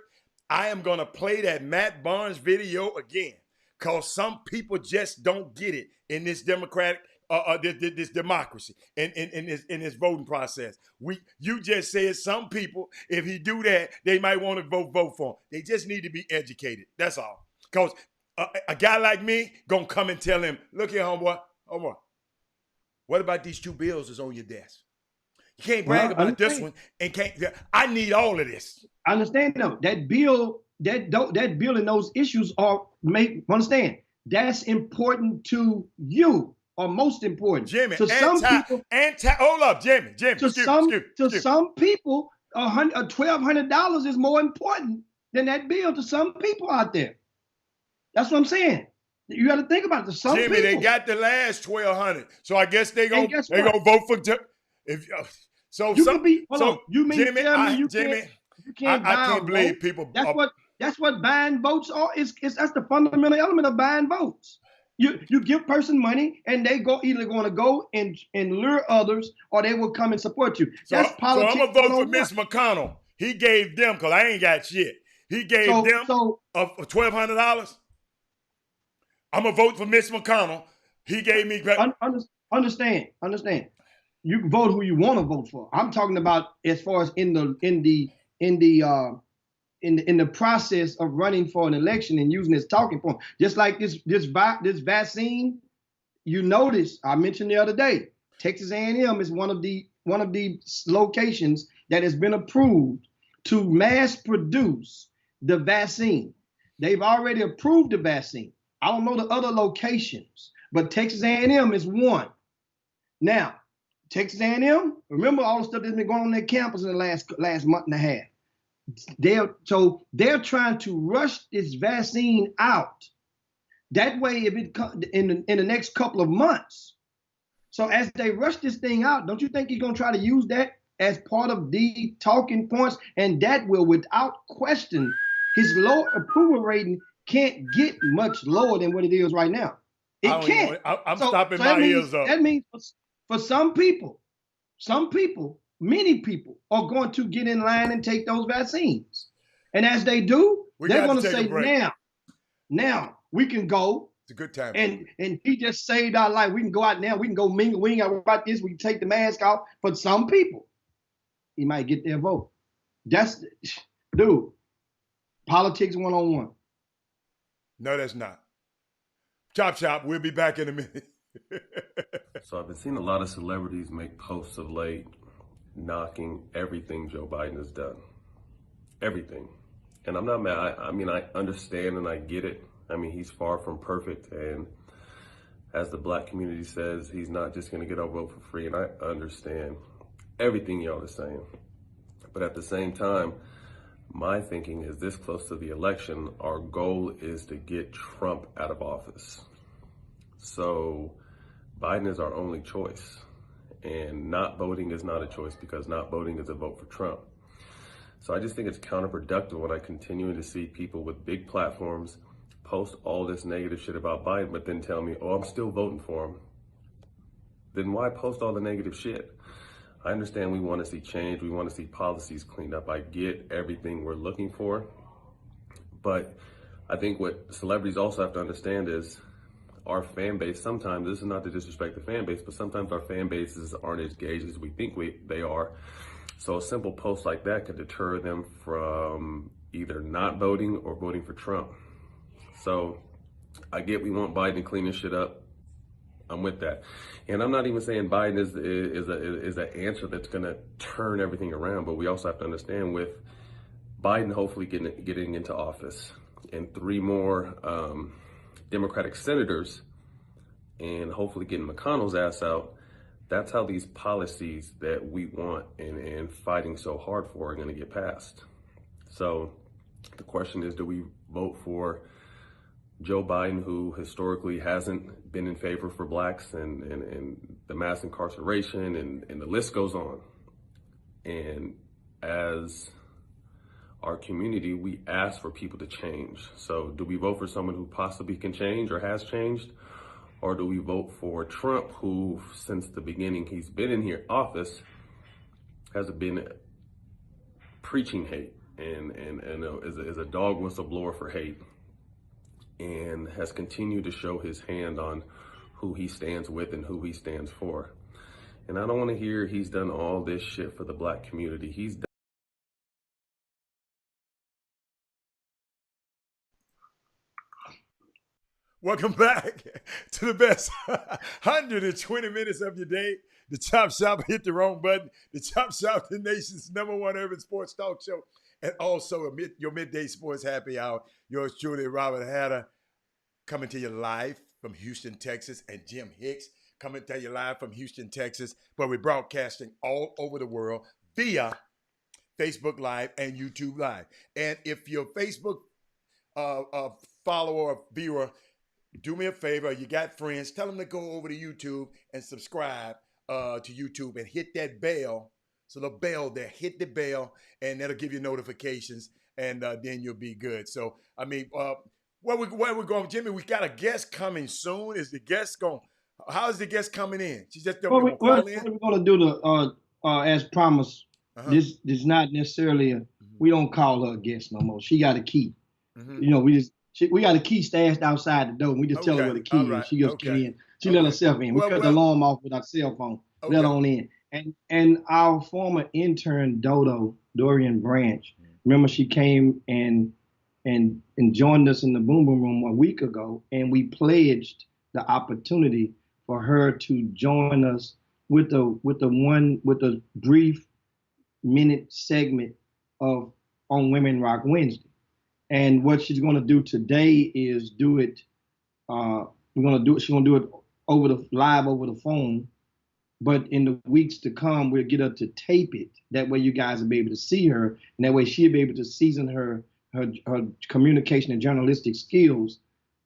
I am going to play that Matt Barnes video again, because some people just don't get it in this democratic, this democracy, in this voting process. You just said some people, if he do that, they might want to vote for him. They just need to be educated. That's all. Because a guy like me going to come and tell him, look here, homeboy, what about these two bills that's on your desk? You can't brag about this one and I need all of this. I understand though. That bill and those issues understand. That's important to you, or most important. Jimmy, to some people. Hold up, Jimmy. To some people, $1,200 is more important than that bill to some people out there. That's what I'm saying. You got to think about it. Some Jimmy, people, they got the last 1,200, so I guess they and gonna guess what? vote for. If so, You some can be. Hold so on. You mean Jimmy, tell me you Jimmy, can't I buy a can't believe vote? people. That's what buying votes are. It's that's the fundamental element of buying votes. You give person money and they go either going to go and lure others or they will come and support you. That's So I'm politics. gonna vote for 101. Mitch McConnell. He gave them because I ain't got shit. He gave them So $1,200. I'm gonna vote for Mitch McConnell. He gave me. understand. You can vote who you want to vote for. I'm talking about as far as in the process of running for an election and using this talking point. Just like this vaccine, you notice I mentioned the other day, Texas A&M is one of the locations that has been approved to mass produce the vaccine. They've already approved the vaccine. I don't know the other locations, but Texas A&M is one. Now, Texas A&M, remember all the stuff that's been going on their campus in the last month and a half. They're trying to rush this vaccine out. That way, if it in the next couple of months. So as they rush this thing out, don't you think he's going to try to use that as part of the talking points? And that will, without question, his low approval rating can't get much lower than what it is right now. It can't. I'm stopping my ears up. That means for some people, many people are going to get in line and take those vaccines. And as they do, they're going to say, now we can go. It's a good time. And he just saved our life. We can go out now. We can go mingle. We ain't got to worry about this. We can take the mask off. For some people, he might get their vote. Dude, politics 101. No, that's not. Chop Shop, we'll be back in a minute. So I've been seeing a lot of celebrities make posts of late knocking everything Joe Biden has done. Everything. And I'm not mad. I understand and I get it. I mean, he's far from perfect. And as the black community says, he's not just going to get our vote for free. And I understand everything y'all are saying. But at the same time, my thinking is this close to the election, our goal is to get Trump out of office. So Biden is our only choice. And not voting is not a choice because not voting is a vote for Trump. So I just think it's counterproductive when I continue to see people with big platforms post all this negative shit about Biden, but then tell me, oh, I'm still voting for him. Then why post all the negative shit? I understand we want to see change. We want to see policies cleaned up. I get everything we're looking for. But I think what celebrities also have to understand is our fan base, sometimes, this is not to disrespect the fan base, but sometimes our fan bases aren't as engaged as we think they are. So a simple post like that could deter them from either not voting or voting for Trump. So I get we want Biden to clean this shit up. I'm with that. And I'm not even saying Biden is an answer that's going to turn everything around, but we also have to understand with Biden hopefully getting into office and 3 more Democratic senators and hopefully getting McConnell's ass out, that's how these policies that we want and fighting so hard for are going to get passed. So the question is, do we vote for Joe Biden, who historically hasn't been in favor for blacks and the mass incarceration and the list goes on? And as our community, we ask for people to change. So do we vote for someone who possibly can change or has changed? Or do we vote for Trump, who since the beginning he's been in here office has been preaching hate and is a dog whistleblower for hate and has continued to show his hand on who he stands with and who he stands for. And I don't want to hear he's done all this shit for the black community. He's done. Welcome back to the best 120 minutes of your day. The Chop Shop, hit the wrong button. The Chop Shop, the nation's #1 urban sports talk show, and also your midday sports happy hour. Yours truly, Robert Hatter, coming to you live from Houston, Texas, and Jim Hicks coming to you live from Houston, Texas. But we're broadcasting all over the world via Facebook Live and YouTube Live. And if your Facebook follower or viewer do me a favor. You got friends. Tell them to go over to YouTube and subscribe to YouTube and hit that bell. So the bell there, hit the bell, and that'll give you notifications, and then you'll be good. So I mean, where we going, Jimmy? We got a guest coming soon. Is the guest going? How is the guest coming in? She just Well, gonna call in. we're gonna do the as promised. Uh-huh. This not necessarily we don't call her a guest no more. She got a key. Mm-hmm. You know, we got a key stashed outside the door. We just tell her where the key is. She just get in. She let herself in. We cut the alarm off with our cell phone. Let her on in. And our former intern Dorian Branch, remember she came and joined us in the Boom Boom Room a week ago, and we pledged the opportunity for her to join us with a brief minute segment of on Women Rock Wednesday. And what she's going to do today is do it. She's going to do it live over the phone. But in the weeks to come, we'll get her to tape it. That way, you guys will be able to see her, and that way she'll be able to season her communication and journalistic skills,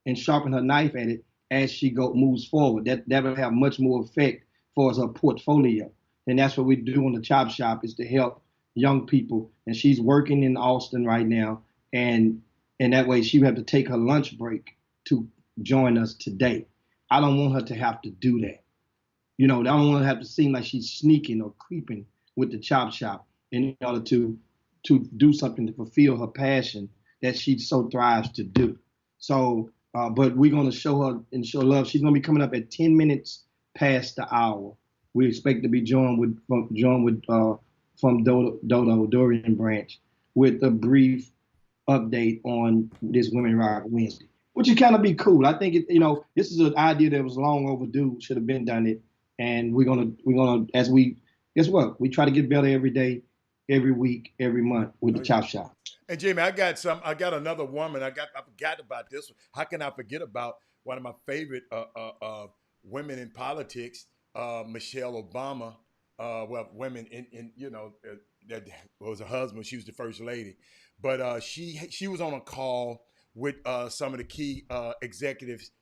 and sharpen her knife at it as she moves forward. That will have much more effect for her portfolio. And that's what we do on the Chop Shop, is to help young people. And she's working in Austin right now. And that way she would have to take her lunch break to join us today. I don't want her to have to do that. You know, I don't want her to have to seem like she's sneaking or creeping with the Chop Shop in order to do something to fulfill her passion that she so thrives to do. So, but we're going to show her and show love. She's going to be coming up at 10 minutes past the hour. We expect to be joined from Dorian Branch with a brief update on this Women Rock Wednesday, which would kind of be cool. I think this is an idea that was long overdue. Should have been done it, and we're gonna as we guess what, we try to get better every day, every week, every month with the Chop Shop. And Jamie, I got another woman. I forgot about this one. How can I forget about one of my favorite women in politics, Michelle Obama? Well, women in that was her husband. She was the first lady, but she was on a call with some of the key executives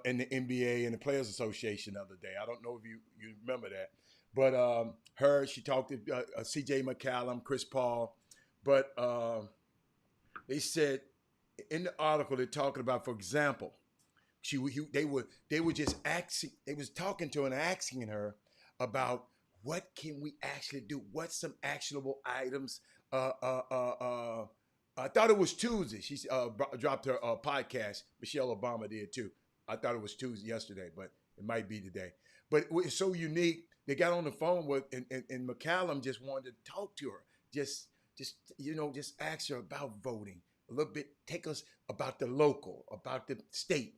in the NBA and the Players Association the other day. I don't know if you remember that, but she talked to C.J. McCallum, Chris Paul, but they said in the article they're talking about, for example, they were just asking, they was talking to her and asking her about what can we actually do? What's some actionable items? I thought it was Tuesday. She dropped her podcast. Michelle Obama did too. I thought it was Tuesday yesterday, but it might be today. But it's so unique. They got on the phone with, and McCallum just wanted to talk to her. Just ask her about voting a little bit. Take us about the local, about the state,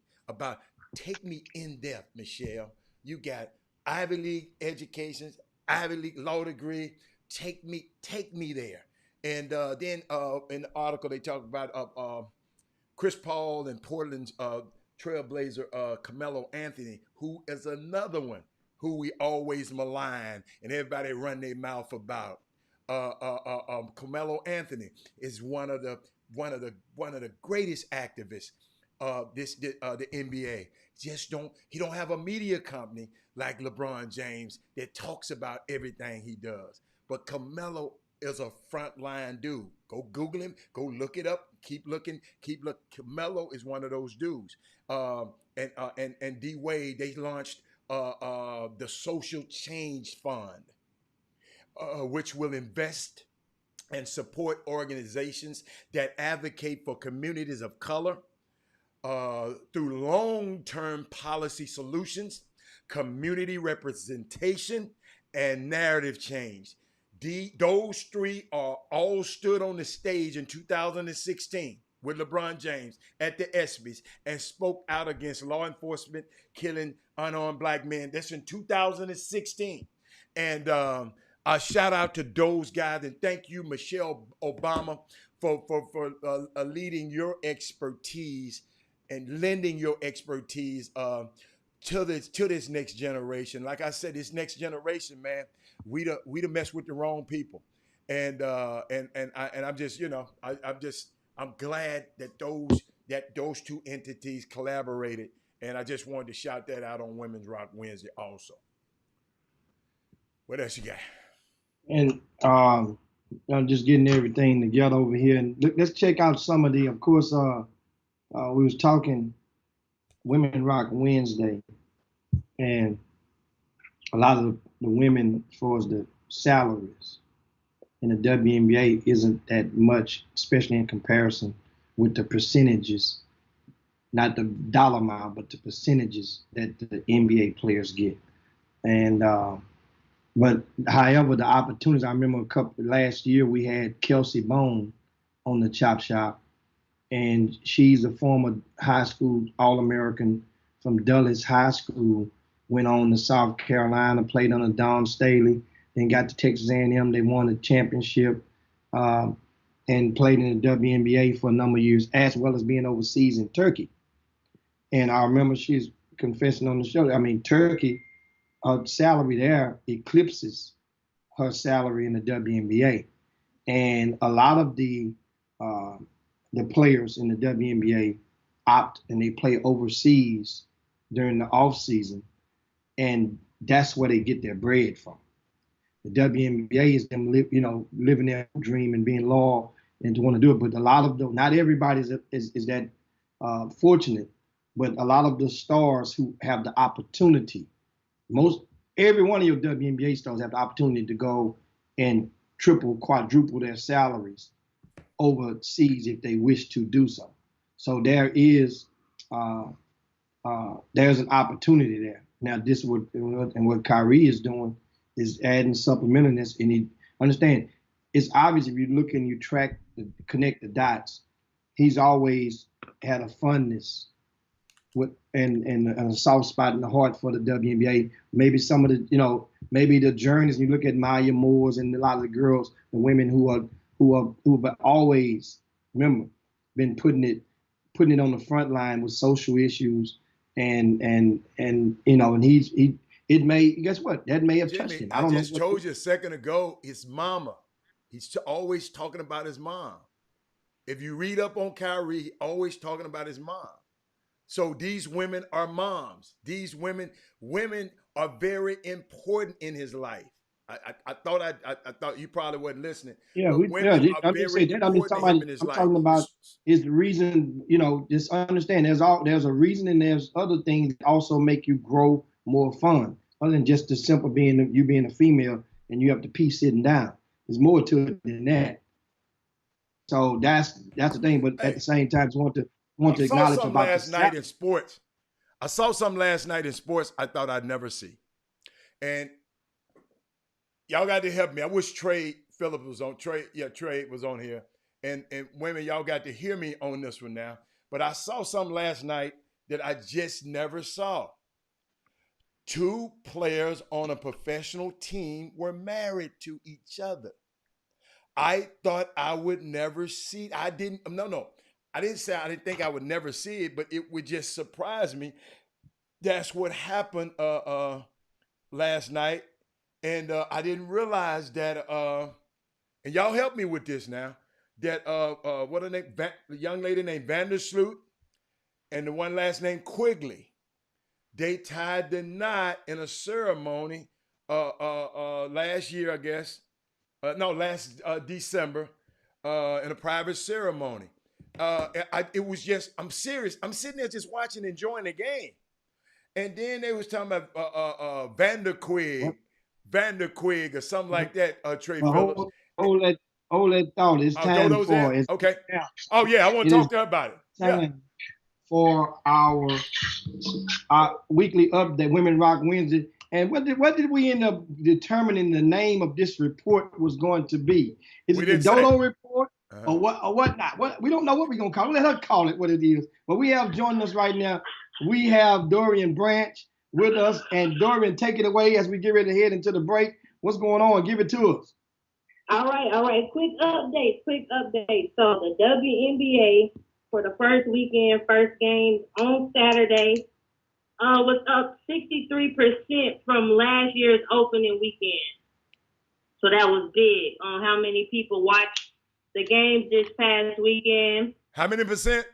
take me in depth, Michelle. You got Ivy League educations, Ivy League law degree. Take me there. And then in the article they talk about Chris Paul and Portland's trailblazer Carmelo Anthony, who is another one who we always malign and everybody run their mouth about. Carmelo Anthony is one of the greatest activists the NBA. He don't have a media company like LeBron James that talks about everything he does. But Carmelo is a frontline dude. Go Google him. Go look it up. Keep looking. Carmelo is one of those dudes. And D Wade, they launched the Social Change Fund, which will invest and support organizations that advocate for communities of color through long-term policy solutions, community representation, and narrative change. Those three are all stood on the stage in 2016 with LeBron James at the ESPYs and spoke out against law enforcement killing unarmed black men. That's in 2016. And a shout out to those guys, and thank you, Michelle Obama, for leading your expertise and lending your expertise to this next generation. Like I said, this next generation, man, we done mess with the wrong people, and I'm just, I'm glad that those two entities collaborated And I just wanted to shout that out on Women's Rock Wednesday also. What else you got? And I'm just getting everything together over here. And let's check out some of the, of course, we was talking Women Rock Wednesday, and a lot of the women, as far as the salaries in the WNBA, isn't that much, especially in comparison with the percentages, not the dollar amount, but the percentages that the NBA players get. And but however, the opportunities, I remember last year we had Kelsey Bone on the Chop Shop, and she's a former high school All-American from Dulles High School, went on to South Carolina, played under Dawn Staley, then got to Texas A&M. They won a championship and played in the WNBA for a number of years, as well as being overseas in Turkey. And I remember she's confessing on the show, I mean, Turkey, her salary there eclipses her salary in the WNBA. And a lot of the players in the WNBA opt and they play overseas during the off season, and that's where they get their bread from. The WNBA is them living their dream and being loyal and to want to do it. But a lot of them, not everybody is that fortunate, but a lot of the stars who have the opportunity, every one of your WNBA stars have the opportunity to go and triple, quadruple their salaries overseas if they wish to do so. So there is there's an opportunity there. Now this what Kyrie is doing is adding supplementalness, and he understand it's obvious if you look and you connect the dots. He's always had a fondness with and a soft spot in the heart for the WNBA. Maybe some of the maybe the journeys. You look at Maya Moores and a lot of the girls, the women who have always been putting it on the front line with social issues and it may, guess what? That may have touched him. I just told you a second ago, his mama. He's always talking about his mom. If you read up on Kyrie, always talking about his mom. So these women are moms. These women are very important in his life. I thought you probably wasn't listening. Yeah, I'm talking about is the reason, just understand there's a reason and there's other things that also make you grow more fun, other than just the simple being a female and you have to pee sitting down. There's more to it than that. So that's the thing, but at the same time, I want to acknowledge about last night in sports. I saw something last night in sports I thought I'd never see. And y'all got to help me. I wish Trey Phillips was on. Trey was on here. And women, y'all got to hear me on this one now. But I saw something last night that I just never saw. 2 players on a professional team were married to each other. I thought I would never see. I didn't say I didn't think I would never see it, but it would just surprise me. That's what happened last night. And I didn't realize that, and y'all help me with this now, that what her name, the young lady named Vandersloot and the one last name Quigley, they tied the knot in a ceremony last year, I guess. Last December in a private ceremony. It was just, I'm serious. I'm sitting there just watching, enjoying the game. And then they was talking about Vanderquig or something like that, Trey Phillips. Hold that thought. It's time for it. Okay. Oh, yeah, I want to talk to her about it. Yeah. For our weekly update, Women Rock Wednesday. And what did we end up determining the name of this report was going to be? Is it the Dodo report or what not? We don't know what we're going to call it. Let her call it what it is. But we have joining us right now, we have Dorian Branch with us. And Dorian, take it away as we get ready to head into the break. What's going on? Give it to us. All right. Quick update. So the WNBA for the first game on Saturday was up 63% from last year's opening weekend. So that was big on how many people watched the games this past weekend. How many percent?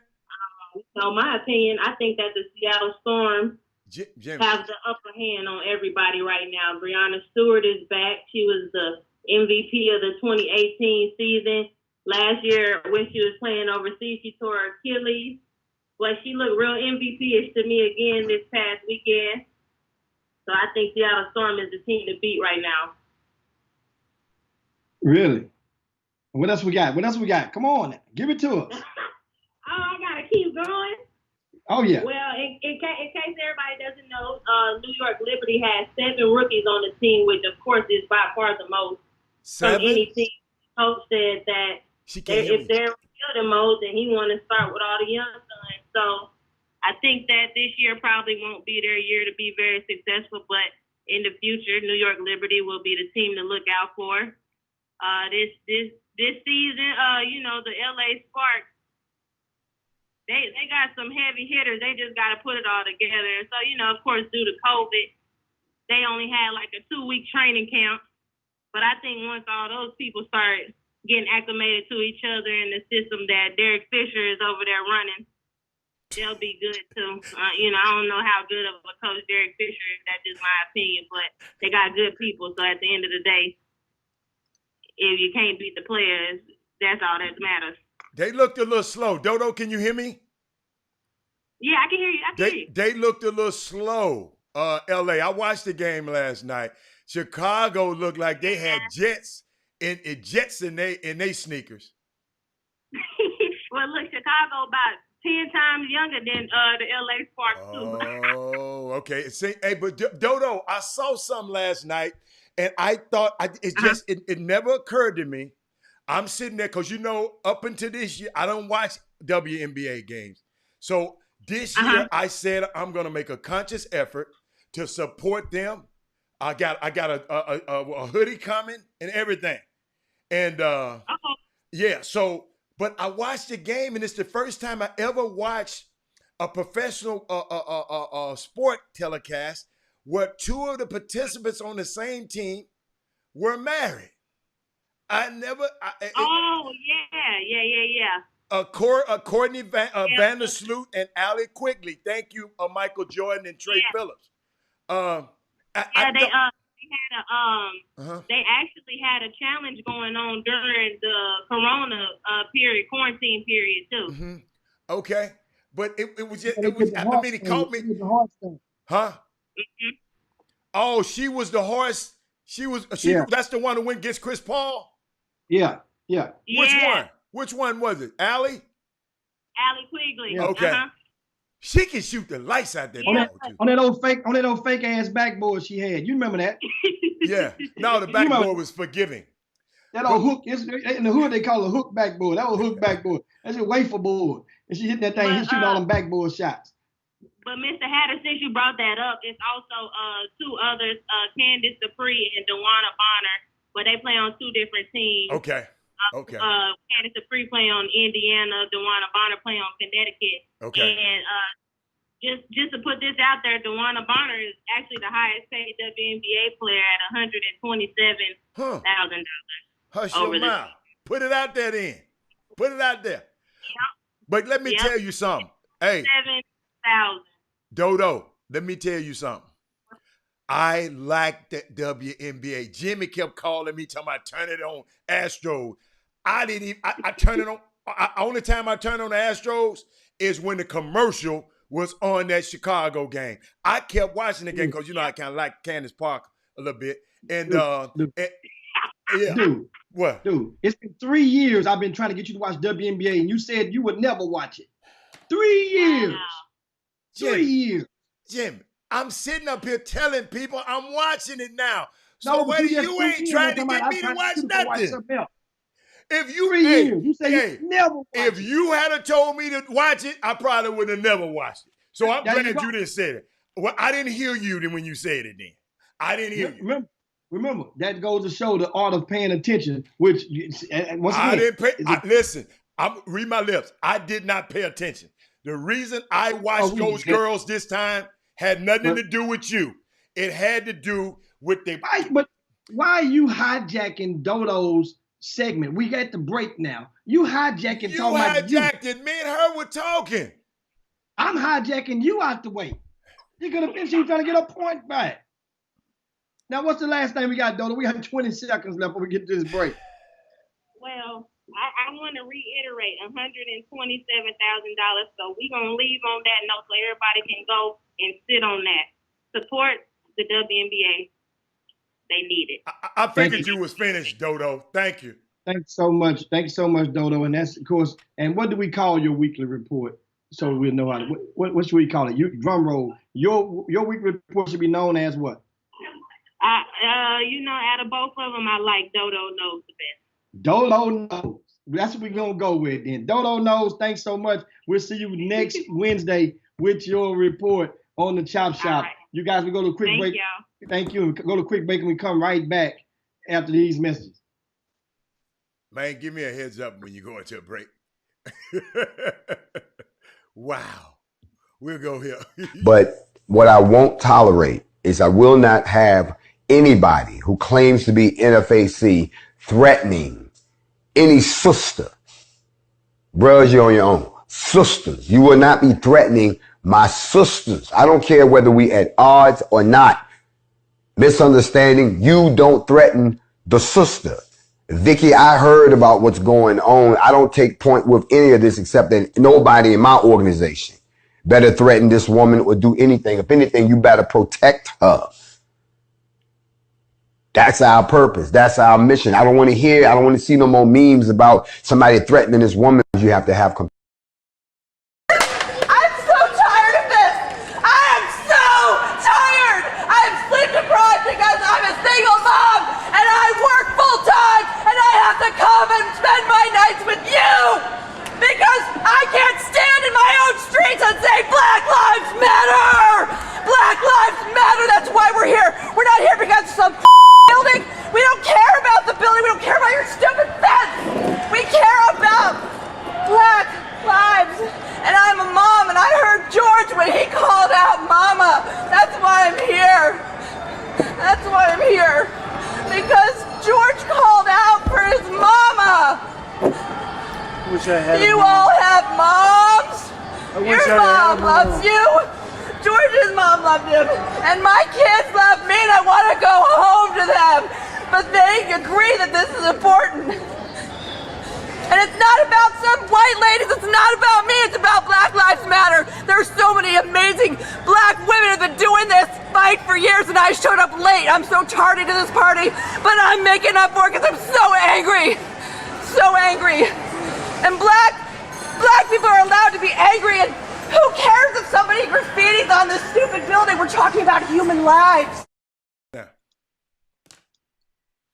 So my opinion, I think that the Seattle Storm Jimmy. have the upper hand on everybody right now. Breanna Stewart is back. She was the MVP of the 2018 season. Last year, when she was playing overseas, she tore her Achilles. But she looked real MVP-ish to me again this past weekend. So I think Seattle Storm is the team to beat right now. Really? What else we got? What else we got? Come on, give it to us. Oh, I gotta keep going. Oh yeah. Well, in case everybody doesn't know, New York Liberty has 7 rookies on the team, which of course is by far the most 7? from any team. Coach said that if they're building mode, then he want to start with all the young guns. So I think that this year probably won't be their year to be very successful, but in the future, New York Liberty will be the team to look out for. This season, the LA Sparks, they got some heavy hitters. They just got to put it all together. So, of course, due to COVID, they only had like a 2-week training camp. But I think once all those people start getting acclimated to each other in the system that Derek Fisher is over there running, they'll be good too. I don't know how good of a coach Derek Fisher is. That's just my opinion. But they got good people. So at the end of the day, if you can't beat the players, that's all that matters. They looked a little slow. Dodo, can you hear me? Yeah, I can hear you. They looked a little slow. LA. I watched the game last night. Chicago looked like they had jets in they sneakers. Well, look, Chicago about 10 times younger than the LA Sparks too. Oh, okay. See, hey, but Dodo, I saw some last night, and I thought it never occurred to me. I'm sitting there because up until this year, I don't watch WNBA games. So this year, I said I'm going to make a conscious effort to support them. I got a hoodie coming and everything, and yeah. So, but I watched the game, and it's the first time I ever watched a professional sport telecast where 2 of the participants on the same team were married. I never. Yeah. Courtney Vandersloot and Allie Quigley. Thank you, Michael Jordan and Trey Phillips. They actually had a challenge going on during the Corona quarantine period too. Mm-hmm. Okay, but it was just it caught me. Huh? Mm-hmm. Oh, she was the horse. That's the one who went against Chris Paul. Yeah. Which one was it? Allie Quigley. Yeah. Okay. She can shoot the lights out there. On that old fake ass backboard she had. You remember that? Yeah. No, the backboard was forgiving. That old hook, in the hood they call it a hook backboard. That was hook backboard. That's a wafer board. And she hit that thing, he's shooting all them backboard shots. But Mr. Hatter, since you brought that up, it's also 2 others, Candace Dupree and DeWanna Bonner, but they play on 2 different teams. Okay. Candace Dupree play on Indiana, DeWanna Bonner play on Connecticut. Okay. And just to put this out there, DeWanna Bonner is actually the highest paid WNBA player at $127,000. Hush your mouth. Put it out there then. Put it out there. Yep. But let me tell you something. Hey. 7,000. Dodo, let me tell you something. I like the WNBA. Jimmy kept calling me, talking about turn it on Astros. I turn it on. Only time I turn on the Astros is when the commercial was on that Chicago game. I kept watching the game because I kind of like Candace Parker a little bit. And yeah. Dude. What? Dude, it's been 3 years I've been trying to get you to watch WNBA, and you said you would never watch it. 3 years. Wow. 3 years. Jimmy, I'm sitting up here telling people I'm watching it now. So no, what you ain't trying to get me to watch nothing. If you 3 years, you say you never watch if you had told me to watch it, I probably would have never watched it. So I'm glad you didn't say it. Well, I didn't hear you when you said it then. I didn't hear you. Remember, that goes to show the art of paying attention, which once again, I didn't pay. Listen, read my lips. I did not pay attention. The reason I watched those girls this time had nothing to do with you. It had to do with the. But why are you hijacking Dodo's segment? We got the break now. You hijacking. You hijacked it. Me and her were talking. I'm hijacking you out the way. You're gonna finish. You trying to get a point back. Now, what's the last thing we got, Dodo? We got 20 seconds left before we get to this break. Well, I want to reiterate $127,000. So we're going to leave on that note so everybody can go and sit on that. Support the WNBA. They need it. I figured you was finished, Dodo. Thank you. Thanks so much. Thank you so much, Dodo. And that's, of course, and what do we call your weekly report? So we'll know how to, what should we call it? Drum roll. Your weekly report should be known as what? Out of both of them, I like Dodo Knows the best. Dodo Knows. That's what we're going to go with then. Dodo Knows. Thanks so much. We'll see you next Wednesday with your report on the Chop Shop. Right. You guys, we go to a quick break. Y'all. Thank you. Go to a quick break and we come right back after these messages. Man, give me a heads up when you go into a break. Wow. We'll go here. But what I won't tolerate is I will not have anybody who claims to be NFAC threatening any sister. Bros, you're on your own. Sisters. You will not be threatening my sisters. I don't care whether we at odds or not. Misunderstanding, you don't threaten the sister. Vicky, I heard about what's going on. I don't take point with any of this except that nobody in my organization better threaten this woman or do anything. If anything, you better protect her. That's our purpose. That's our mission. I don't want to see no more memes about somebody threatening this woman. You have to have compassion. I'm so tired of this. I am so tired. I am sleep deprived because I'm a single mom and I work full time and I have to come and spend my nights with you because I can't stand in my own streets and say Black Lives Matter. Black Lives Matter. That's why we're here. We're not here because of some building. We don't care about the building. We don't care about your stupid fence. We care about Black lives. And I'm a mom, and I heard George when he called out Mama. That's why I'm here. That's why I'm here. Because George called out for his mama. You all have moms. Your mom loves you. George's mom loved him. And my kids love me, and I want to go home to them. But they agree that this is important. And it's not about some white ladies, it's not about me, it's about Black Lives Matter. There's so many amazing Black women who have been doing this fight for years, and I showed up late. I'm so tardy to this party, but I'm making up for it because I'm so angry. So angry. And black people are allowed to be angry, and who cares if somebody graffitis on this stupid building? We're talking about human lives.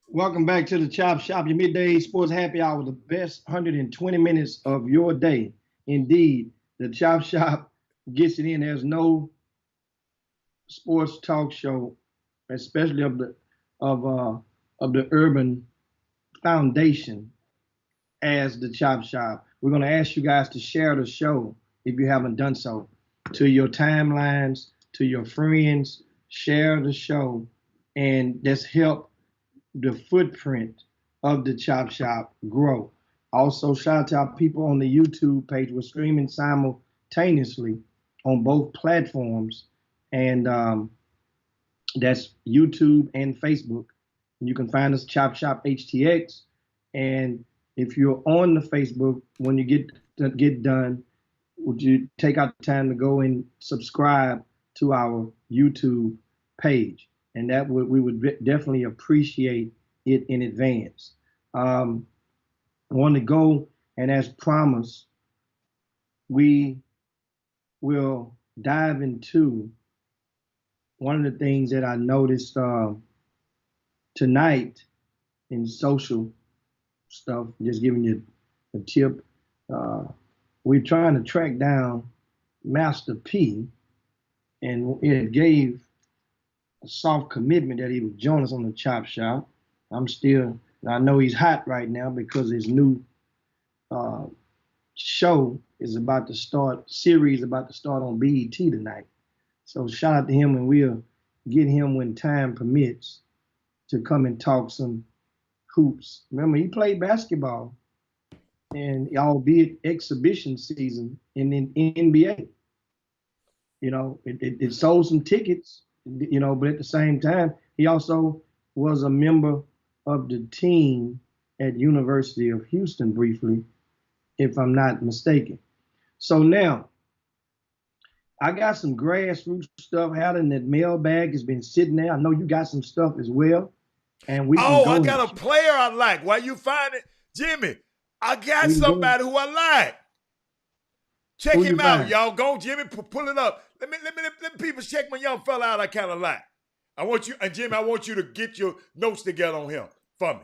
Welcome back to the Chop Shop, your midday sports happy hour, the best 120 minutes of your day. Indeed, the Chop Shop gets it in. There's no sports talk show, especially of the urban foundation, as the Chop Shop. We're going to ask you guys to share the show if you haven't done so, to your timelines, to your friends. Share the show and just help the footprint of the Chop Shop grow. Also, shout out to our people on the YouTube page. We're streaming simultaneously on both platforms, and that's YouTube and Facebook. You can find us Chop Shop HTX, and if you're on the Facebook, when you get done, would you take out the time to go and subscribe to our YouTube page? And that we would definitely appreciate it in advance. I want to go, and as promised, we will dive into one of the things that I noticed tonight in social stuff, just giving you a tip. We're trying to track down Master P, and it gave a soft commitment that he would join us on the Chop Shop. I know he's hot right now because his new show is about to start, series about to start on BET tonight. So shout out to him, and we'll get him when time permits to come and talk some hoops. Remember, he played basketball, and albeit exhibition season in the NBA. You know, it sold some tickets, you know, but at the same time, he also was a member of the team at University of Houston briefly, if I'm not mistaken. So now, I got some grassroots stuff out in that mailbag. Has been sitting there. I know you got some stuff as well, and we can Oh, go. I got a player I like. Why you find it? Jimmy, I got somebody who I like. Check him out, y'all. Go, Jimmy, pull it up. Let me people check my young fella out I kind of like. I want you, and Jimmy, I want you to get your notes together on him for me.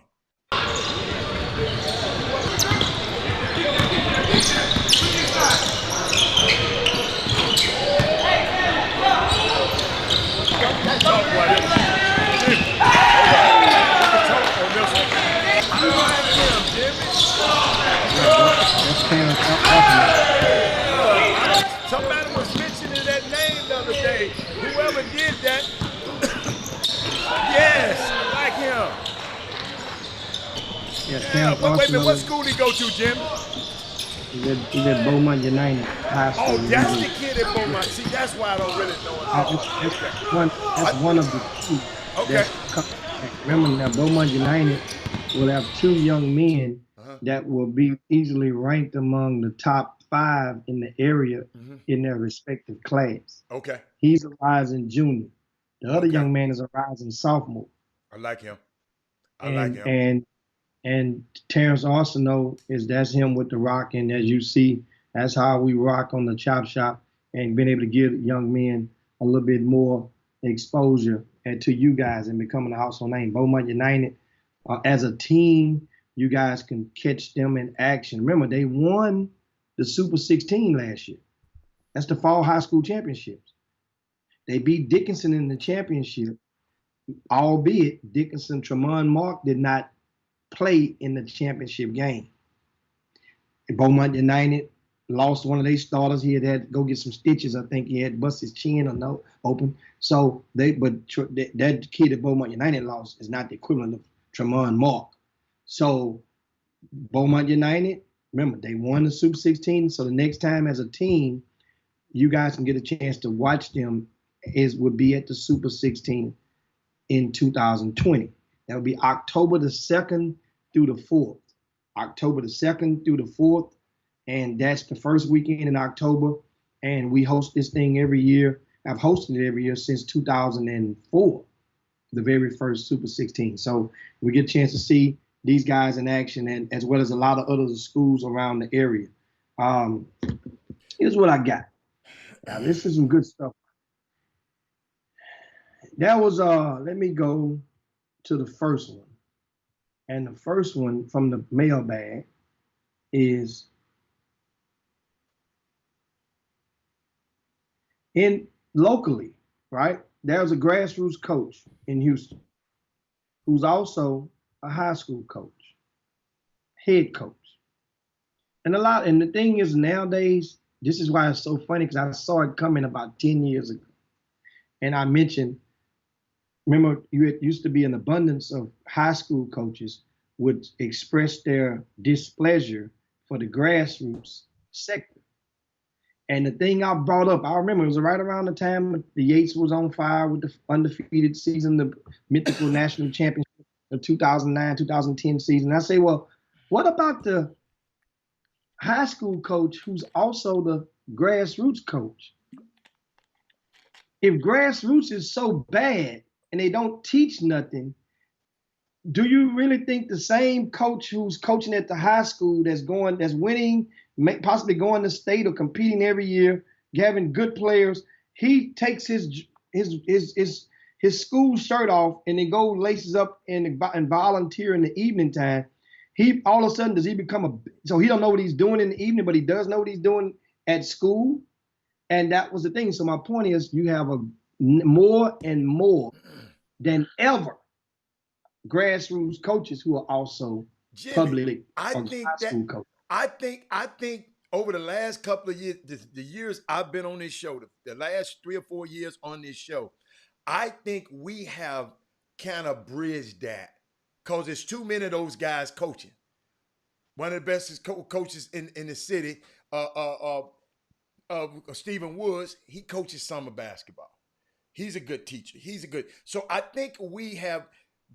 Somebody was mentioning that name the other day. Whoever did that, yes, I like him. Yeah, wait a minute, what school did he go to, Jim? He's at Beaumont United High School. Oh, that's the kid at Beaumont. See, that's why I don't really know it. That's one of the two. Okay. Remember now, Beaumont United will have two young men that will be easily ranked among the top 5 in the area in their respective class. Okay. He's a rising junior. The other young man is a rising sophomore. I like him. Like him. And Terrence Arsenault that's him with the rock. And as you see, that's how we rock on the Chop Shop, and being able to give young men a little bit more exposure to you guys and becoming a household name. Beaumont United, as a team, you guys can catch them in action. Remember, they won the Super 16 last year. That's the fall high school championships. They beat Dickinson in the championship, albeit Dickinson, Tremont Mark did not play in the championship game. Beaumont United lost one of their starters. He had to go get some stitches. I think he had bust his chin or no open. So that kid at Beaumont United lost is not the equivalent of Tremont Mark. So Beaumont United, remember, they won the Super 16. So the next time as a team, you guys can get a chance to watch them would be at the Super 16 in 2020. That would be October the 2nd through the 4th. October the 2nd through the 4th. And that's the first weekend in October. And we host this thing every year. I've hosted it every year since 2004, the very first Super 16. So we get a chance to see these guys in action, and as well as a lot of other schools around the area. Here's what I got. Now, this is some good stuff. That was, let me go to the first one. And the first one from the mailbag is locally, right? There's a grassroots coach in Houston who's also a high school coach, head coach. And the thing is nowadays, this is why it's so funny, because I saw it coming about 10 years ago. And I mentioned, remember, it used to be an abundance of high school coaches would express their displeasure for the grassroots sector. And the thing I brought up, I remember it was right around the time the Yates was on fire with the undefeated season, the mythical national championship of 2009, 2010 season. I say, well, what about the high school coach who's also the grassroots coach? If grassroots is so bad and they don't teach nothing, do you really think the same coach who's coaching at the high school that's winning, possibly going to state or competing every year, having good players, he takes his school shirt off and then go laces up and volunteer in the evening time? He all of a sudden, does he become so he don't know what he's doing in the evening, but he does know what he's doing at school? And that was the thing. So my point is, you have more and more than ever grassroots coaches who are also public high school coaches. I think over the last couple of years, the years I've been on this show, the last 3 or 4 years on this show, I think we have kind of bridged that, because there's too many of those guys coaching. One of the best coaches in the city, Stephen Woods, he coaches summer basketball. He's a good teacher. So I think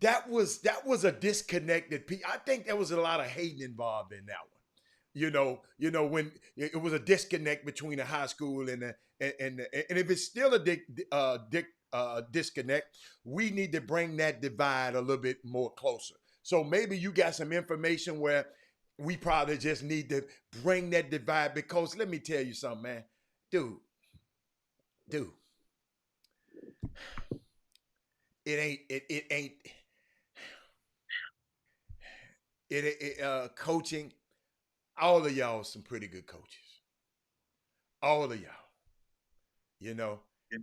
that was a disconnected piece. I think there was a lot of hating involved in that one. When it was a disconnect between the high school and if it's still a disconnect, we need to bring that divide a little bit more closer. So maybe you got some information where we probably just need to bring that divide, because let me tell you something, man. Dude. Coaching, all of y'all are some pretty good coaches. All of y'all.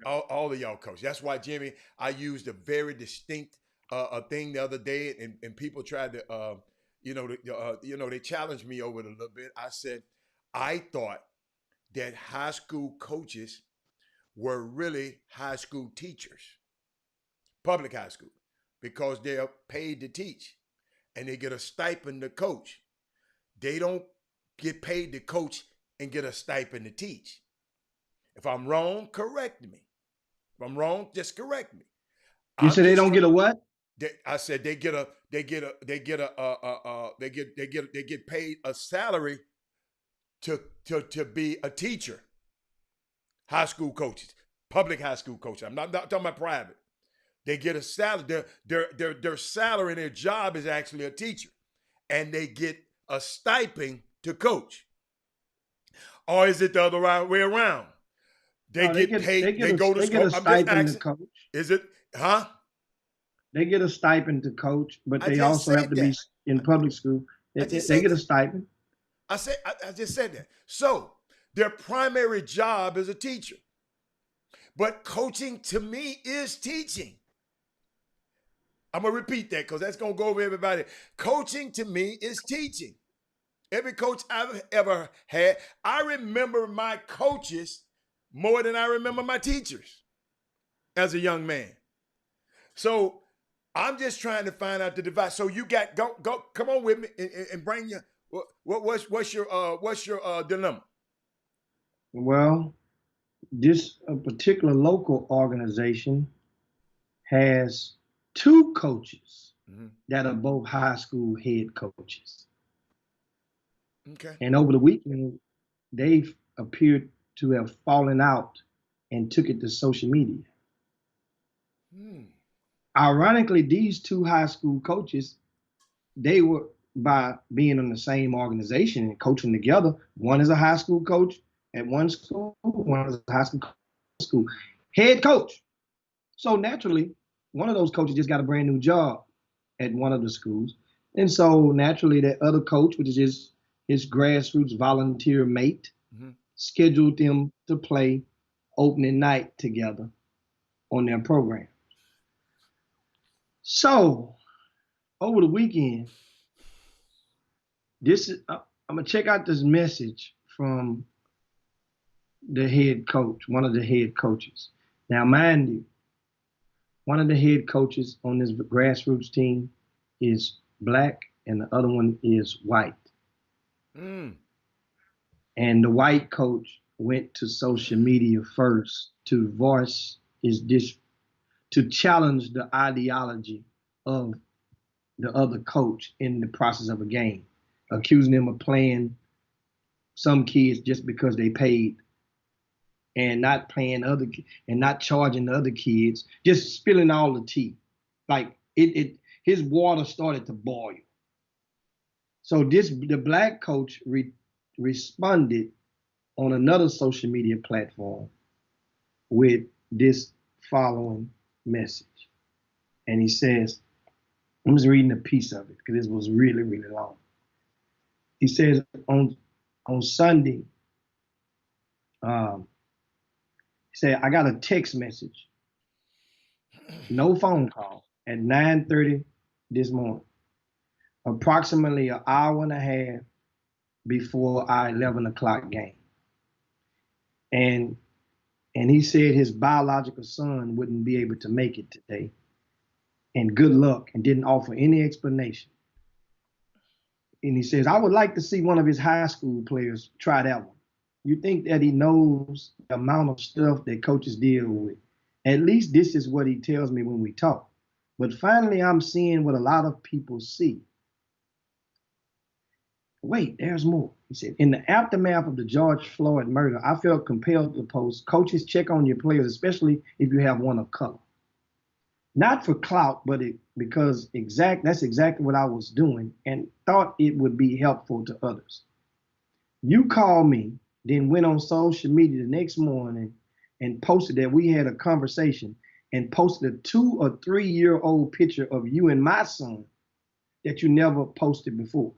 All of y'all coaches. That's why, Jimmy, I used a very distinct thing the other day, and people tried to they challenged me over it a little bit. I said, I thought that high school coaches were really high school teachers, public high school, because they're paid to teach and they get a stipend to coach. They don't get paid to coach and get a stipend to teach. If I'm wrong, correct me. If I'm wrong, just correct me. You said they don't get a what? I said they get paid a salary to be a teacher. High school coaches, public high school coaches. I'm not talking about private. They get a salary. Their salary and their job is actually a teacher, and they get a stipend to coach. Or is it the other way around? They get paid. They go to school. I'm just asking. Coach. Is it? Huh? They get a stipend to coach, but they also have to be in public school. They get a stipend. I just said that. So their primary job is a teacher. But coaching to me is teaching. I'm going to repeat that because that's going to go over everybody. Coaching to me is teaching. Every coach I've ever had, I remember my coaches more than I remember my teachers as a young man. So I'm just trying to find out the divide. So you got go come on with me and bring your what's your dilemma? Well, this particular local organization has two coaches that are both high school head coaches. Okay. And over the weekend, they've appeared to have fallen out and took it to social media. Ironically, these two high school coaches, they were, by being in the same organization and coaching together, one is a high school coach at one school, one is a high school head coach. So naturally, one of those coaches just got a brand new job at one of the schools. And so naturally, that other coach, which is his grassroots volunteer mate, scheduled them to play opening night together on their program. So over the weekend, I'm gonna check out this message from the head coach, one of the head coaches. Now, mind you, one of the head coaches on this grassroots team is black and the other one is white. And the white coach went to social media first to voice to challenge the ideology of the other coach in the process of a game, accusing them of playing some kids just because they paid and not playing and not charging the other kids, just spilling all the tea. Like his water started to boil. So the black coach responded on another social media platform with this following message. And he says, I'm just reading a piece of it because this was really, really long. He says on Sunday, he said, I got a text message, no phone call, at 9:30 this morning, approximately an hour and a half before our 11 o'clock game. And he said his biological son wouldn't be able to make it today. And good luck, and didn't offer any explanation. And he says, I would like to see one of his high school players try that one. You think that he knows the amount of stuff that coaches deal with. At least this is what he tells me when we talk. But finally, I'm seeing what a lot of people see. Wait, there's more. He said, in the aftermath of the George Floyd murder, I felt compelled to post, coaches check on your players, especially if you have one of color. Not for clout, but because that's exactly what I was doing and thought it would be helpful to others. You called me, then went on social media the next morning and posted that we had a conversation and posted a 2 or 3 year old picture of you and my son that you never posted before.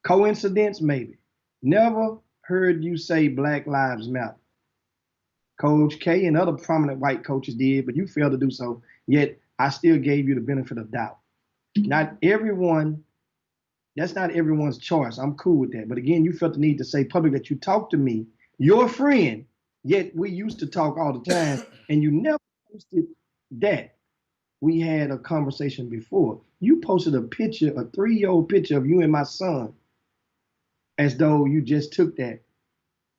Coincidence, maybe. Never heard you say Black Lives Matter. Coach K and other prominent white coaches did, but you failed to do so. Yet I still gave you the benefit of doubt. Not everyone, that's not everyone's choice. I'm cool with that. But again, you felt the need to say publicly that you talked to me, your friend, yet we used to talk all the time, and you never posted that we had a conversation before. You posted a picture, a 3-year-old picture of you and my son, as though you just took that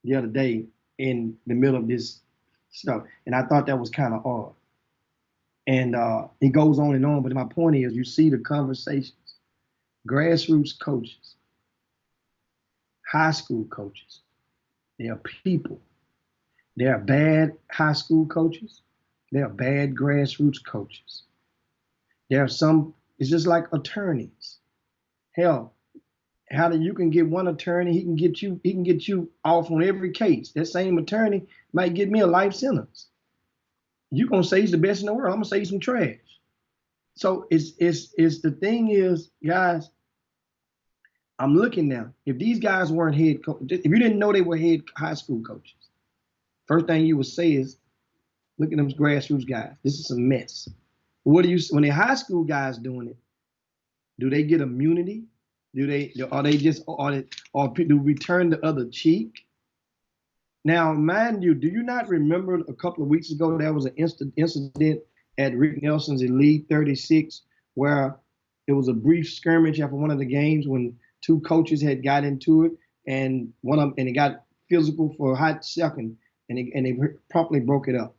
the other day in the middle of this stuff. And I thought that was kind of odd. And it goes on, but my point is, you see the conversations. Grassroots coaches, high school coaches, they are people. There are bad high school coaches. There are bad grassroots coaches. There are some, it's just like attorneys. Hell, you can get one attorney, he can get you off on every case. That same attorney might get me a life sentence. You're gonna say he's the best in the world. I'm gonna say he's some trash. So it's the thing is, guys, I'm looking now. If these guys weren't head coaches, if you didn't know they were head high school coaches, first thing you would say is, look at them grassroots guys. This is a mess. What do you, when the high school guys doing it, do they get immunity? Do we turn the other cheek? Now, mind you, do you not remember a couple of weeks ago there was an incident at Rick Nelson's Elite 36 where it was a brief skirmish after one of the games when 2 coaches had got into it and it got physical for a hot second and they promptly broke it up.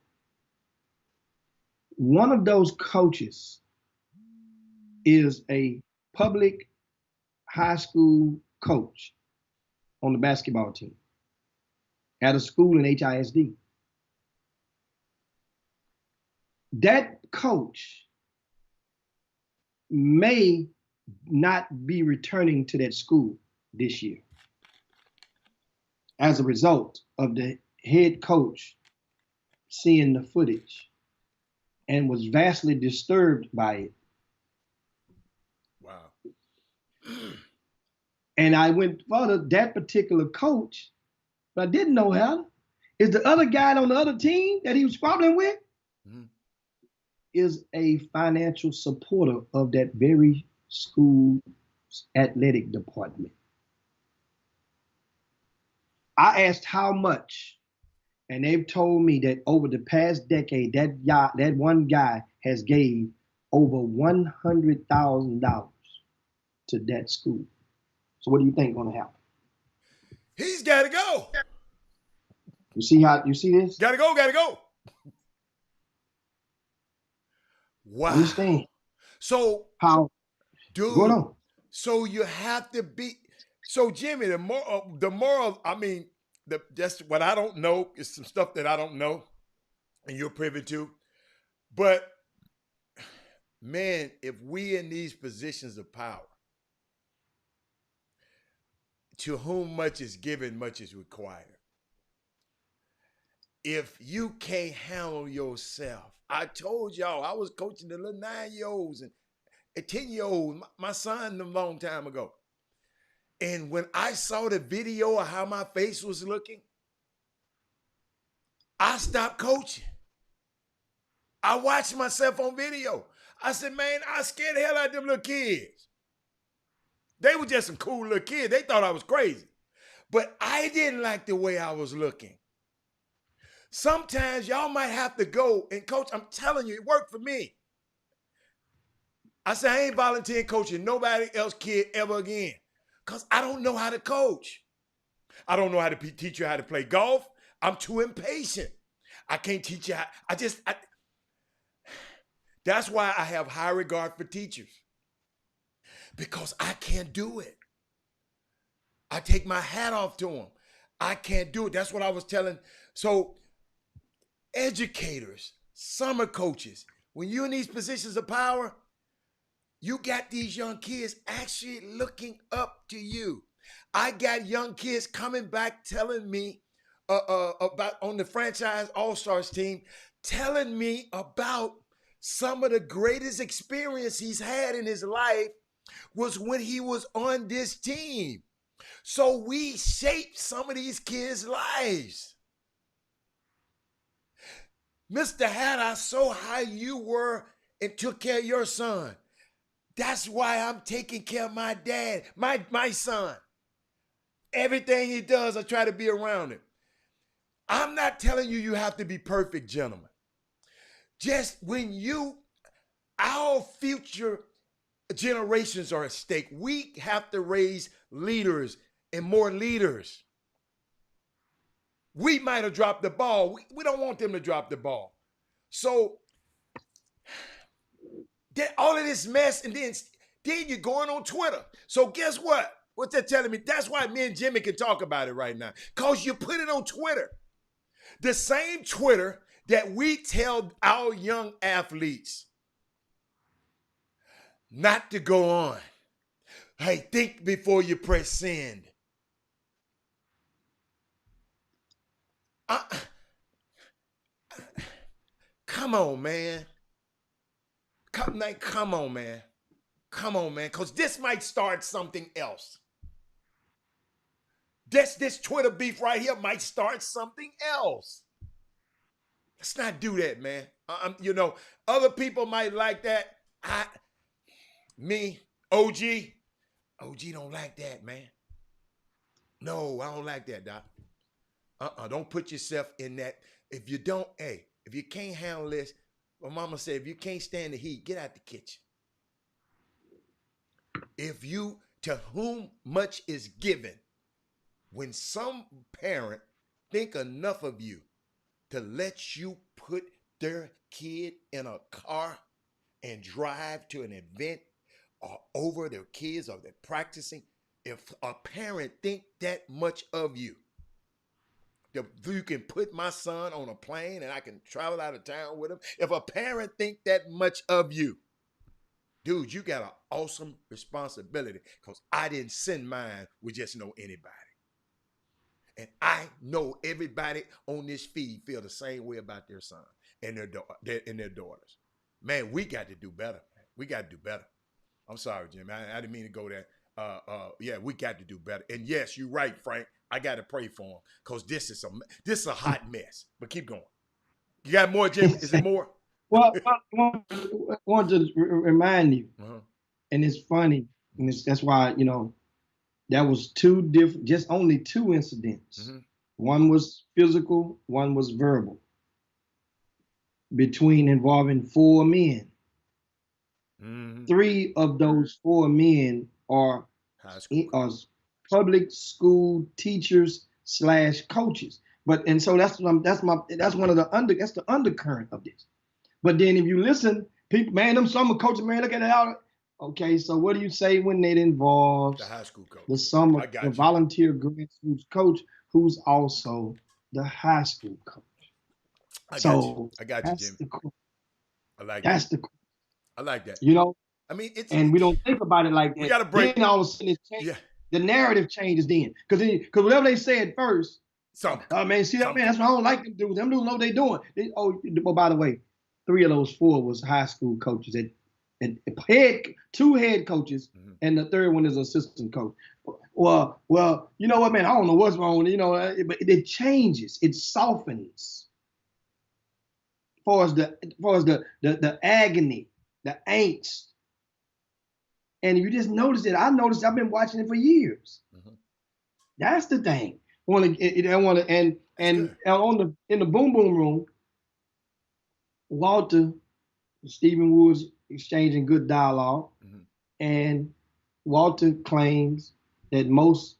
One of those coaches is a public high school coach on the basketball team at a school in HISD. That coach may not be returning to that school this year as a result of the head coach seeing the footage and was vastly disturbed by it. Wow. And I went further, that particular coach, but I didn't know how, is the other guy on the other team that he was squabbling with, is a financial supporter of that very school's athletic department. I asked how much, and they've told me that over the past decade, that one guy has gave over $100,000 to that school. So what do you think gonna happen? He's got to go. You see this? Got to go. Wow. Understand? So How? dude, Go on. so you have to be. So Jimmy, the moral. I mean, just what I don't know is some stuff that I don't know, and you're privy to. But man, if we in these positions of power, to whom much is given, much is required. If you can't handle yourself, I told y'all I was coaching the little 9-year-olds and 10-year-olds, my son a long time ago. And when I saw the video of how my face was looking, I stopped coaching. I watched myself on video. I said, man, I scared the hell out of them little kids. They were just some cool little kids. They thought I was crazy. But I didn't like the way I was looking. Sometimes y'all might have to go and coach. I'm telling you, it worked for me. I said, I ain't volunteering coaching nobody else kid ever again because I don't know how to coach. I don't know how to teach you how to play golf. I'm too impatient. I can't teach you how. That's why I have high regard for teachers, because I can't do it. I take my hat off to them. I can't do it. That's what I was telling. So educators, summer coaches, when you're in these positions of power, you got these young kids actually looking up to you. I got young kids coming back telling me about on the franchise All-Stars team, telling me about some of the greatest experience he's had in his life was when he was on this team. So we shaped some of these kids' lives. Mr. Hat, I saw how you were and took care of your son. That's why I'm taking care of my dad, my son. Everything he does, I try to be around him. I'm not telling you you have to be perfect, gentlemen. Just when our future generations are at stake, we have to raise leaders and more leaders. We might have dropped the ball. We don't want them to drop the ball. So all of this mess, and then you're going on Twitter. So guess what? What they're telling me, that's why me and Jimmy can talk about it right now. Because you put it on Twitter. The same Twitter that we tell our young athletes not to go on. Hey, think before you press send. Come on, man. Come on, man. Come on, man. Because this might start something else. This Twitter beef right here might start something else. Let's not do that, man. Other people might like that. OG don't like that, man. No, I don't like that, Doc. Don't put yourself in that. If you can't handle this, my mama said, if you can't stand the heat, get out the kitchen. To whom much is given, when some parent think enough of you to let you put their kid in a car and drive to an event or over their kids or they're practicing, if a parent think that much of you, you can put my son on a plane and I can travel out of town with him. If a parent think that much of you, dude, you got an awesome responsibility, because I didn't send mine with just anybody. And I know everybody on this feed feel the same way about their son and their daughters. Man, we got to do better. Man. We got to do better. I'm sorry, Jim. I didn't mean to go there. Yeah, we got to do better. And yes, you're right, Frank. I got to pray for him, because this is a hot mess. But keep going. You got more, Jim? Is there more? Well, I want to remind you, and it's funny, and that's why, that was just only two incidents. Mm-hmm. One was physical, one was verbal, involving 4 men. Mm-hmm. 3 of those 4 men are public school teachers / coaches. So that's one of the undercurrent of this. But then if you listen, people, man, them summer coaches, man, look at it out. Okay, so what do you say when it involves the high school coach, the volunteer grassroots coach, who's also the high school coach? I got you, Jimmy. I like that. I like that. I mean, we don't think about it like that. We got to break. Then all of a sudden, the narrative changes then, because whatever they said first, man, see that, man, that's what I don't like them dudes. Them dudes know what they're doing. By the way, 3 of those 4 was high school coaches. 2 head coaches, mm-hmm. and the 3rd one is assistant coach. Well, you know what, man? I don't know what's wrong. But it changes. It softens. As the agony, the angst, and if you just notice it, I've been watching it for years. Mm-hmm. That's the thing. In the boom boom room, Walter, Stephen Woods exchanging good dialogue, mm-hmm. and Walter claims that most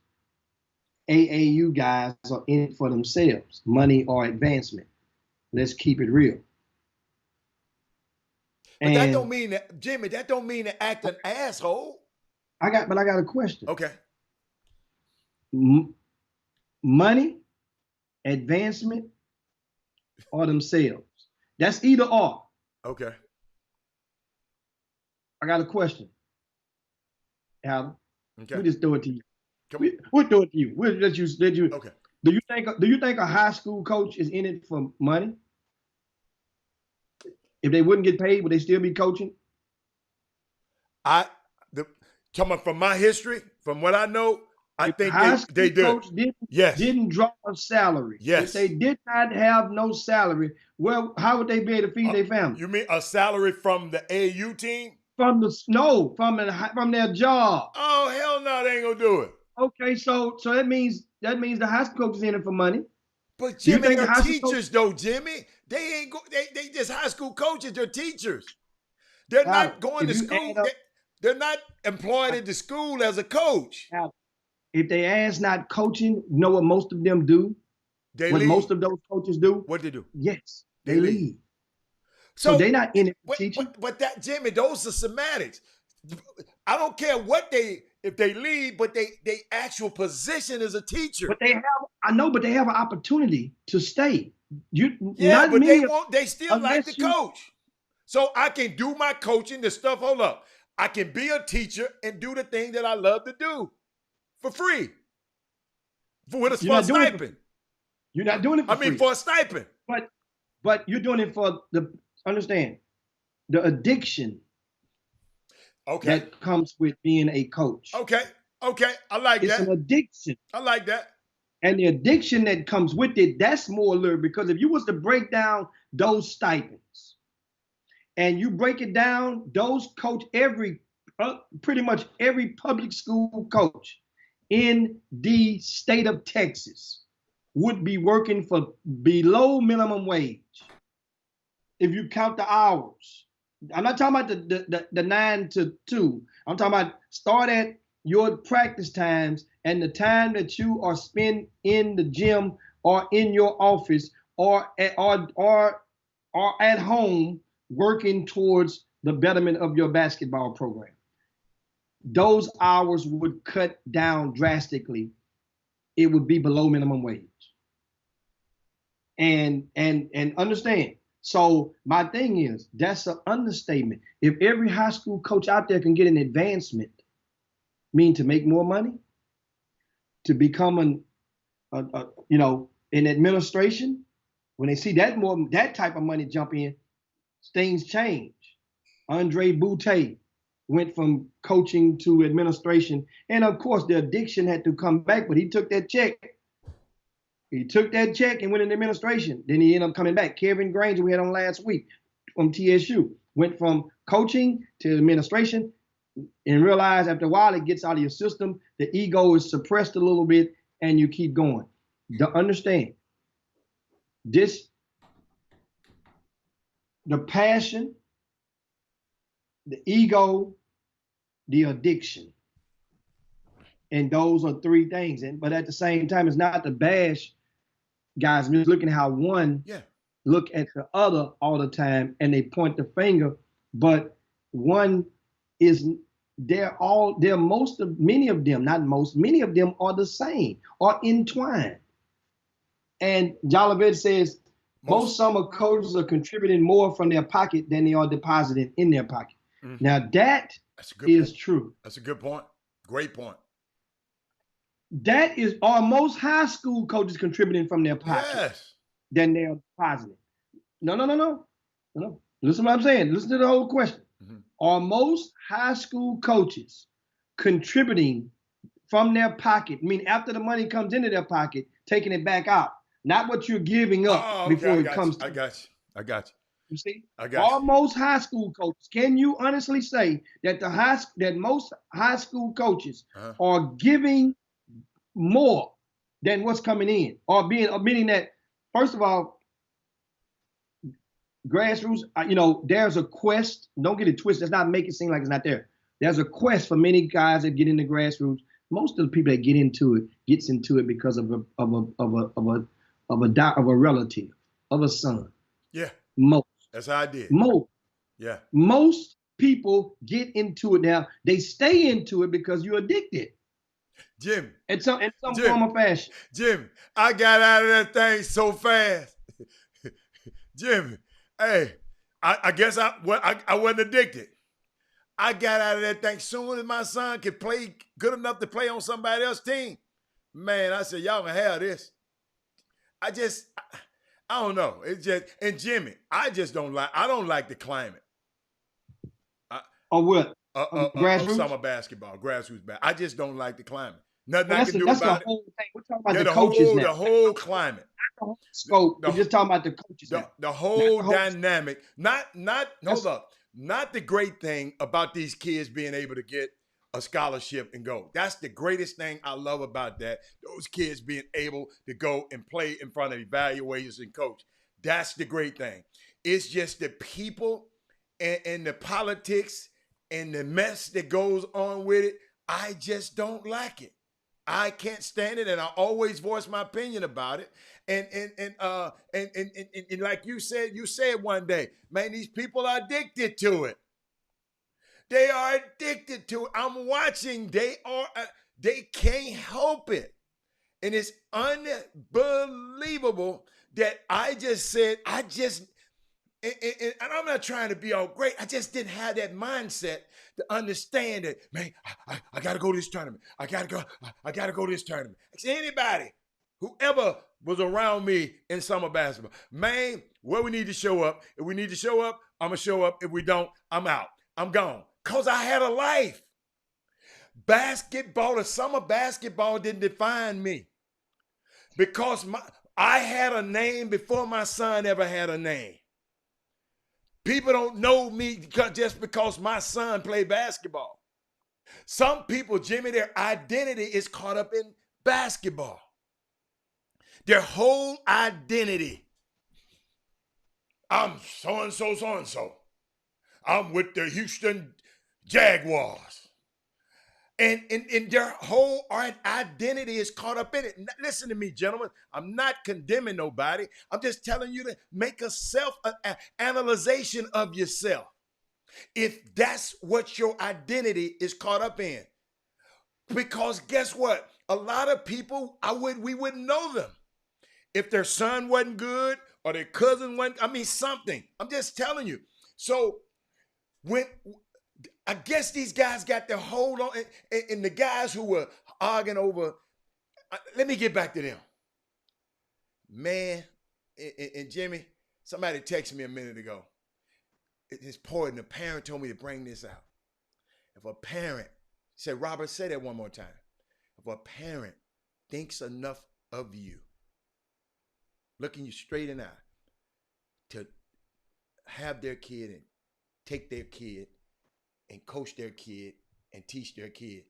AAU guys are in it for themselves, money or advancement. Let's keep it real. But that don't mean that, Jimmy, that don't mean to act an asshole. I got a question. Okay. Money, advancement, or themselves. That's either or. Okay. I got a question. Alan, Okay. we just throw it to you. We'll do it to you. We'll let you. Okay. Do you think a high school coach is in it for money? If they wouldn't get paid, would they still be coaching? Coming from my history, from what I know, I think they do. Coach didn't draw a salary. Yes. If they did not have no salary, well, how would they be able to feed their family? You mean a salary from the AAU team? From their job. Oh, hell no, they ain't gonna do it. Okay, so that means the high school coach is in it for money. But Jimmy, they're teachers though, Jimmy. They ain't they just high school coaches, they're teachers. They're not going to school. They're not employed at the school as a coach. If they ask not coaching, you know what most of them do? They what leave. Most of those coaches do? What they do? Yes, they leave. So they're not in it for teaching. But that, Jimmy, those are semantics. I don't care if they leave, but they actual position is a teacher. But they have an opportunity to stay. They still like the coach. So I can do my coaching, the stuff. Hold up. I can be a teacher and do the thing that I love to do for free. For a stipend. You're not doing it for free. For a stipend. But you're doing it for the addiction that comes with being a coach. Okay. I like that. It's an addiction. I like that. And the addiction that comes with it, that's more alluring, because if you was to break down those stipends and you break it down, those coach pretty much every public school coach in the state of Texas would be working for below minimum wage. If you count the hours, I'm not talking about the 9 to 2. I'm talking about start at your practice times and the time that you are spent in the gym or in your office or at home working towards the betterment of your basketball program. Those hours would cut down drastically. It would be below minimum wage. And understand. So my thing is, that's an understatement. If every high school coach out there can get an advancement, mean to make more money, to become in administration, when they see that type of money jump in, things change. Andre Boutte went from coaching to administration, and of course the addiction had to come back, but he took that check. He took that check and went into administration. Then he ended up coming back. Kevin Granger, we had on last week from TSU, went from coaching to administration, and realize after a while it gets out of your system, the ego is suppressed a little bit, and you keep going. Understand this: the passion, the ego, the addiction, and those are three things. But at the same time, it's not to bash guys. I'm just looking at how one look at the other all the time, and they point the finger, but one is many of them are the same, are entwined. And Jolivet says most summer coaches are contributing more from their pocket than they are depositing in their pocket. Mm-hmm. Now that is true. That's a good point. Great point. That is, are most high school coaches contributing from their pocket than they're depositing? No. Listen to what I'm saying. Listen to the whole question. Mm-hmm. Are most high school coaches contributing from their pocket? I mean, after the money comes into their pocket, taking it back out, not what you're giving up before it comes to. I got you. You see, I got you. Are most high school coaches? Can you honestly say that that most high school coaches are giving more than what's coming in, or meaning that, first of all, grassroots, there's a quest. Don't get it twisted. Let's not make it seem like it's not there. There's a quest for many guys that get into grassroots, most of the people that gets into it because of a relative, of a son. Yeah. Most. That's how I did. Most. Yeah. Most people get into it now. They stay into it because you're addicted. Jim. In some form or fashion. Jim, I got out of that thing so fast. Jim, hey, I guess I wasn't addicted. I got out of that thing soon as my son could play good enough to play on somebody else's team. Man, I said, y'all can have this. I don't know. It's just, and Jimmy, I don't like the climate. Or what? Grassroots? Summer basketball, grassroots basketball. I just don't like the climate. Nothing I can do about it. That's the whole thing. We're talking about the coaches now. The whole climate. Scope. We're just talking about the coaches now. The whole dynamic. Not the great thing about these kids being able to get a scholarship and go. That's the greatest thing I love about that. Those kids being able to go and play in front of evaluators and coach. That's the great thing. It's just the people and the politics and the mess that goes on with it. I just don't like it. I can't stand it, and I always voice my opinion about it. And like you said one day, man, these people are addicted to it. They are addicted to it. I'm watching. They can't help it, and it's unbelievable that I just said and I'm not trying to be all great. I just didn't have that mindset to understand that, man, I got to go to this tournament. I got to go to this tournament. Anybody, whoever was around me in summer basketball, man, where we need to show up. If we need to show up, I'm going to show up. If we don't, I'm out. I'm gone. Because I had a life. Basketball, the summer basketball didn't define me. Because I had a name before my son ever had a name. People don't know me just because my son played basketball. Some people, Jimmy, their identity is caught up in basketball. Their whole identity. I'm so-and-so, so-and-so. I'm with the Houston Jaguars. And their whole identity is caught up in it. Listen to me, gentlemen. I'm not condemning nobody. I'm just telling you to make a self-analyzation of yourself. If that's what your identity is caught up in. Because guess what? A lot of people, we wouldn't know them. If their son wasn't good or their cousin wasn't, something. I'm just telling you. So I guess these guys got their hold on, and the guys who were arguing over, let me get back to them. Man, and Jimmy, somebody texted me a minute ago. It's important. The parent told me to bring this out. If a parent, said, Robert, say that one more time. If a parent thinks enough of you, looking you straight in the eye, to have their kid and take their kid and coach their kid and teach their kid,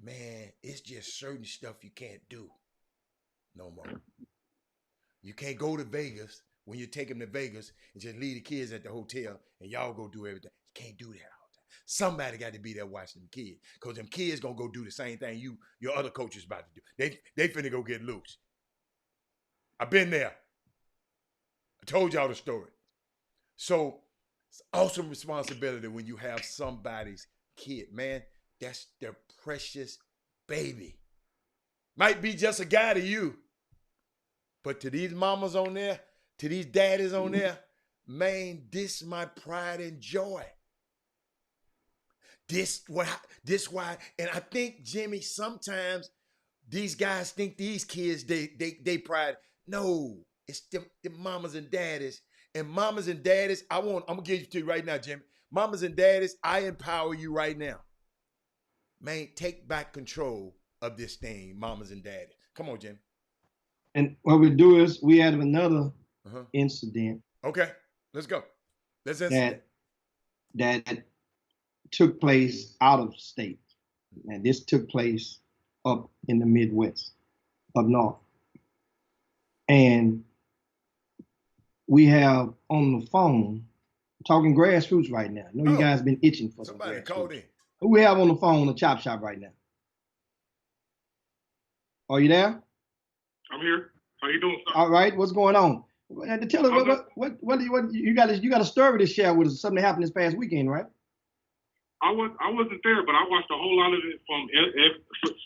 man, it's just certain stuff you can't do no more. You can't go to Vegas when you take them to Vegas and just leave the kids at the hotel and y'all go do everything. You can't do that all the time. Somebody got to be there watching them kids, because them kids going to go do the same thing your other coach is about to do. They finna go get loose. I've been there. I told y'all the story. So it's awesome responsibility when you have somebody's kid, man. That's their precious baby. Might be just a guy to you, but to these mamas on there, to these daddies on there, man, this my pride and joy. This why, and I think, Jimmy, sometimes these guys think these kids, they pride. No, it's the mamas and daddies. And mamas and daddies, I'm gonna give it to you right now, Jimmy. Mamas and daddies, I empower you right now. Man, take back control of this thing, mamas and daddies. Come on, Jimmy. And what we do is we had another incident. Okay, let's go. Let's incident. That took place out of state. And this took place up in the Midwest, up north. And we have on the phone, talking grassroots right now. I know you guys been itching for somebody some called in. Who we have on the phone, the chop shop right now? Are you there? I'm here. How you doing, sir? All right. What's going on? Tell us what you got a story to share with us. Something that happened this past weekend, right? I wasn't there, but I watched a whole lot of it from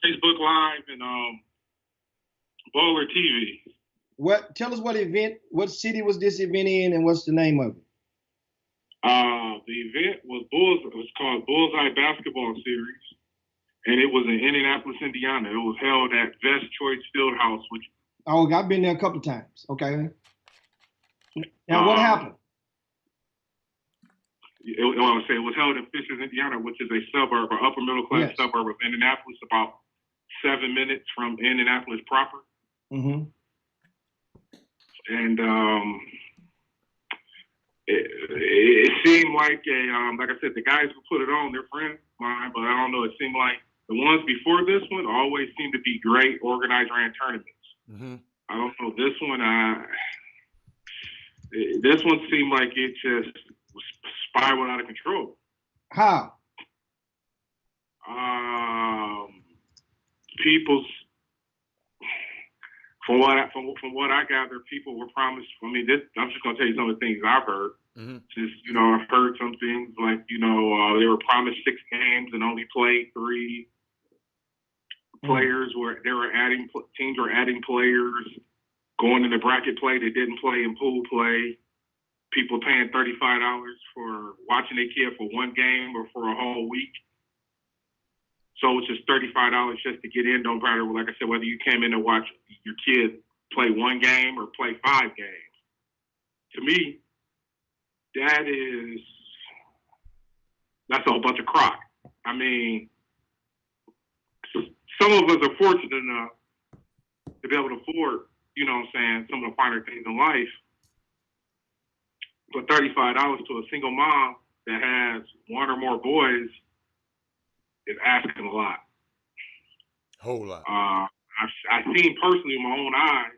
Facebook Live and Baller TV. Tell us what city was this event in, and what's the name of it? The event was it was called Bullseye Basketball Series, and it was in Indianapolis, Indiana. It was held at Vest Choice Fieldhouse, which. Oh, I've been there a couple of times. Okay. Now, what happened? It was held in Fishers, Indiana, which is a suburb, or upper middle class suburb of Indianapolis, about 7 minutes from Indianapolis proper. Mm-hmm. And it seemed like like I said, the guys who put it on, they're friends of mine, but I don't know. It seemed like the ones before this one always seemed to be great, organized, ran tournaments. Mm-hmm. I don't know. This one seemed like it just spiraled out of control. How? People's from what I gather, people were promised. I mean, I'm just gonna tell you some of the things I've heard. Mm-hmm. Just I've heard some things like they were promised 6 games and only played 3. Players teams were adding players, going into bracket play. They didn't play in pool play. People paying $35 for watching their kid for 1 game or for a whole week. So it's just $35 just to get in. Don't matter, like I said, whether you came in to watch your kid play 1 game or play 5 games. To me, that's a whole bunch of crock. I mean, some of us are fortunate enough to be able to afford, some of the finer things in life. But $35 to a single mom that has 1 or more boys is asking a lot. Whole lot. I've seen personally with my own eyes,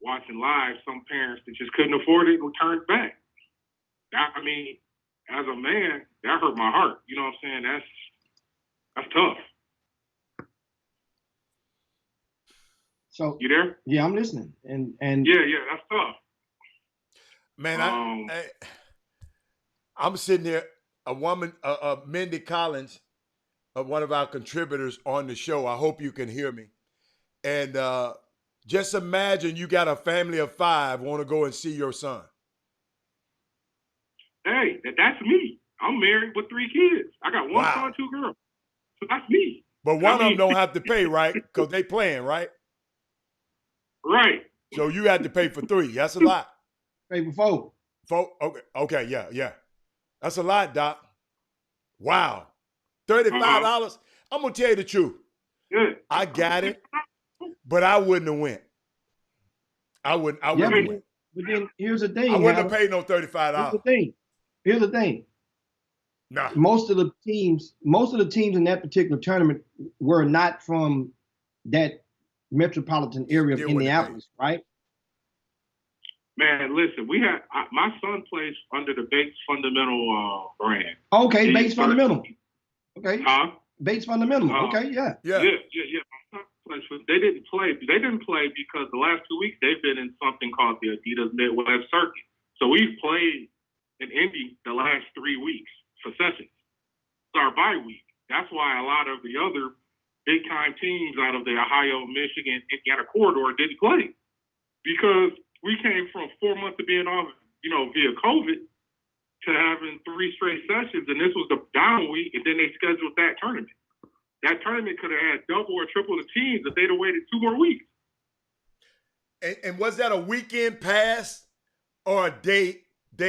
watching live, some parents that just couldn't afford it and turned back. As a man, that hurt my heart. You know what I'm saying? That's tough. So you there? Yeah, I'm listening. And yeah, that's tough. Man, I'm sitting there. A woman, Mindy Collins, one of our contributors on the show. I hope you can hear me. And just imagine you got a family of 5 want to go and see your son. Hey, that's me. I'm married with 3 kids. I got 1 son, 2 girls. So that's me. But one of them don't have to pay, right? Because they playing, right? Right. So you had to pay for 3. That's a lot. Pay for 4. 4? Okay, yeah. That's a lot, Doc. Wow. $35? I'm going to tell you the truth. Yeah. I got it, but I wouldn't have went. I wouldn't have went. But then here's the thing. I wouldn't have paid no $35. Here's the thing. Nah. Most of the teams in that particular tournament were not from that metropolitan area of Indianapolis, right? Man, listen, my son plays under the Bates Fundamental brand. Okay, Bates Fundamental. Okay. Huh? Bates Fundamental. Okay, yeah. My son plays for, they didn't play because the last 2 weeks they've been in something called the Adidas Midwest Circuit. So we've played in Indy the last 3 weeks for sessions. It's our bye week. That's why a lot of the other big-time teams out of the Ohio, Michigan, Indiana corridor didn't play. Because we came from 4 months of being off, via COVID to having 3 straight sessions, and this was the down week, and then they scheduled that tournament. That tournament could have had double or triple the teams if they'd have waited 2 more weeks. And was that a weekend pass or a day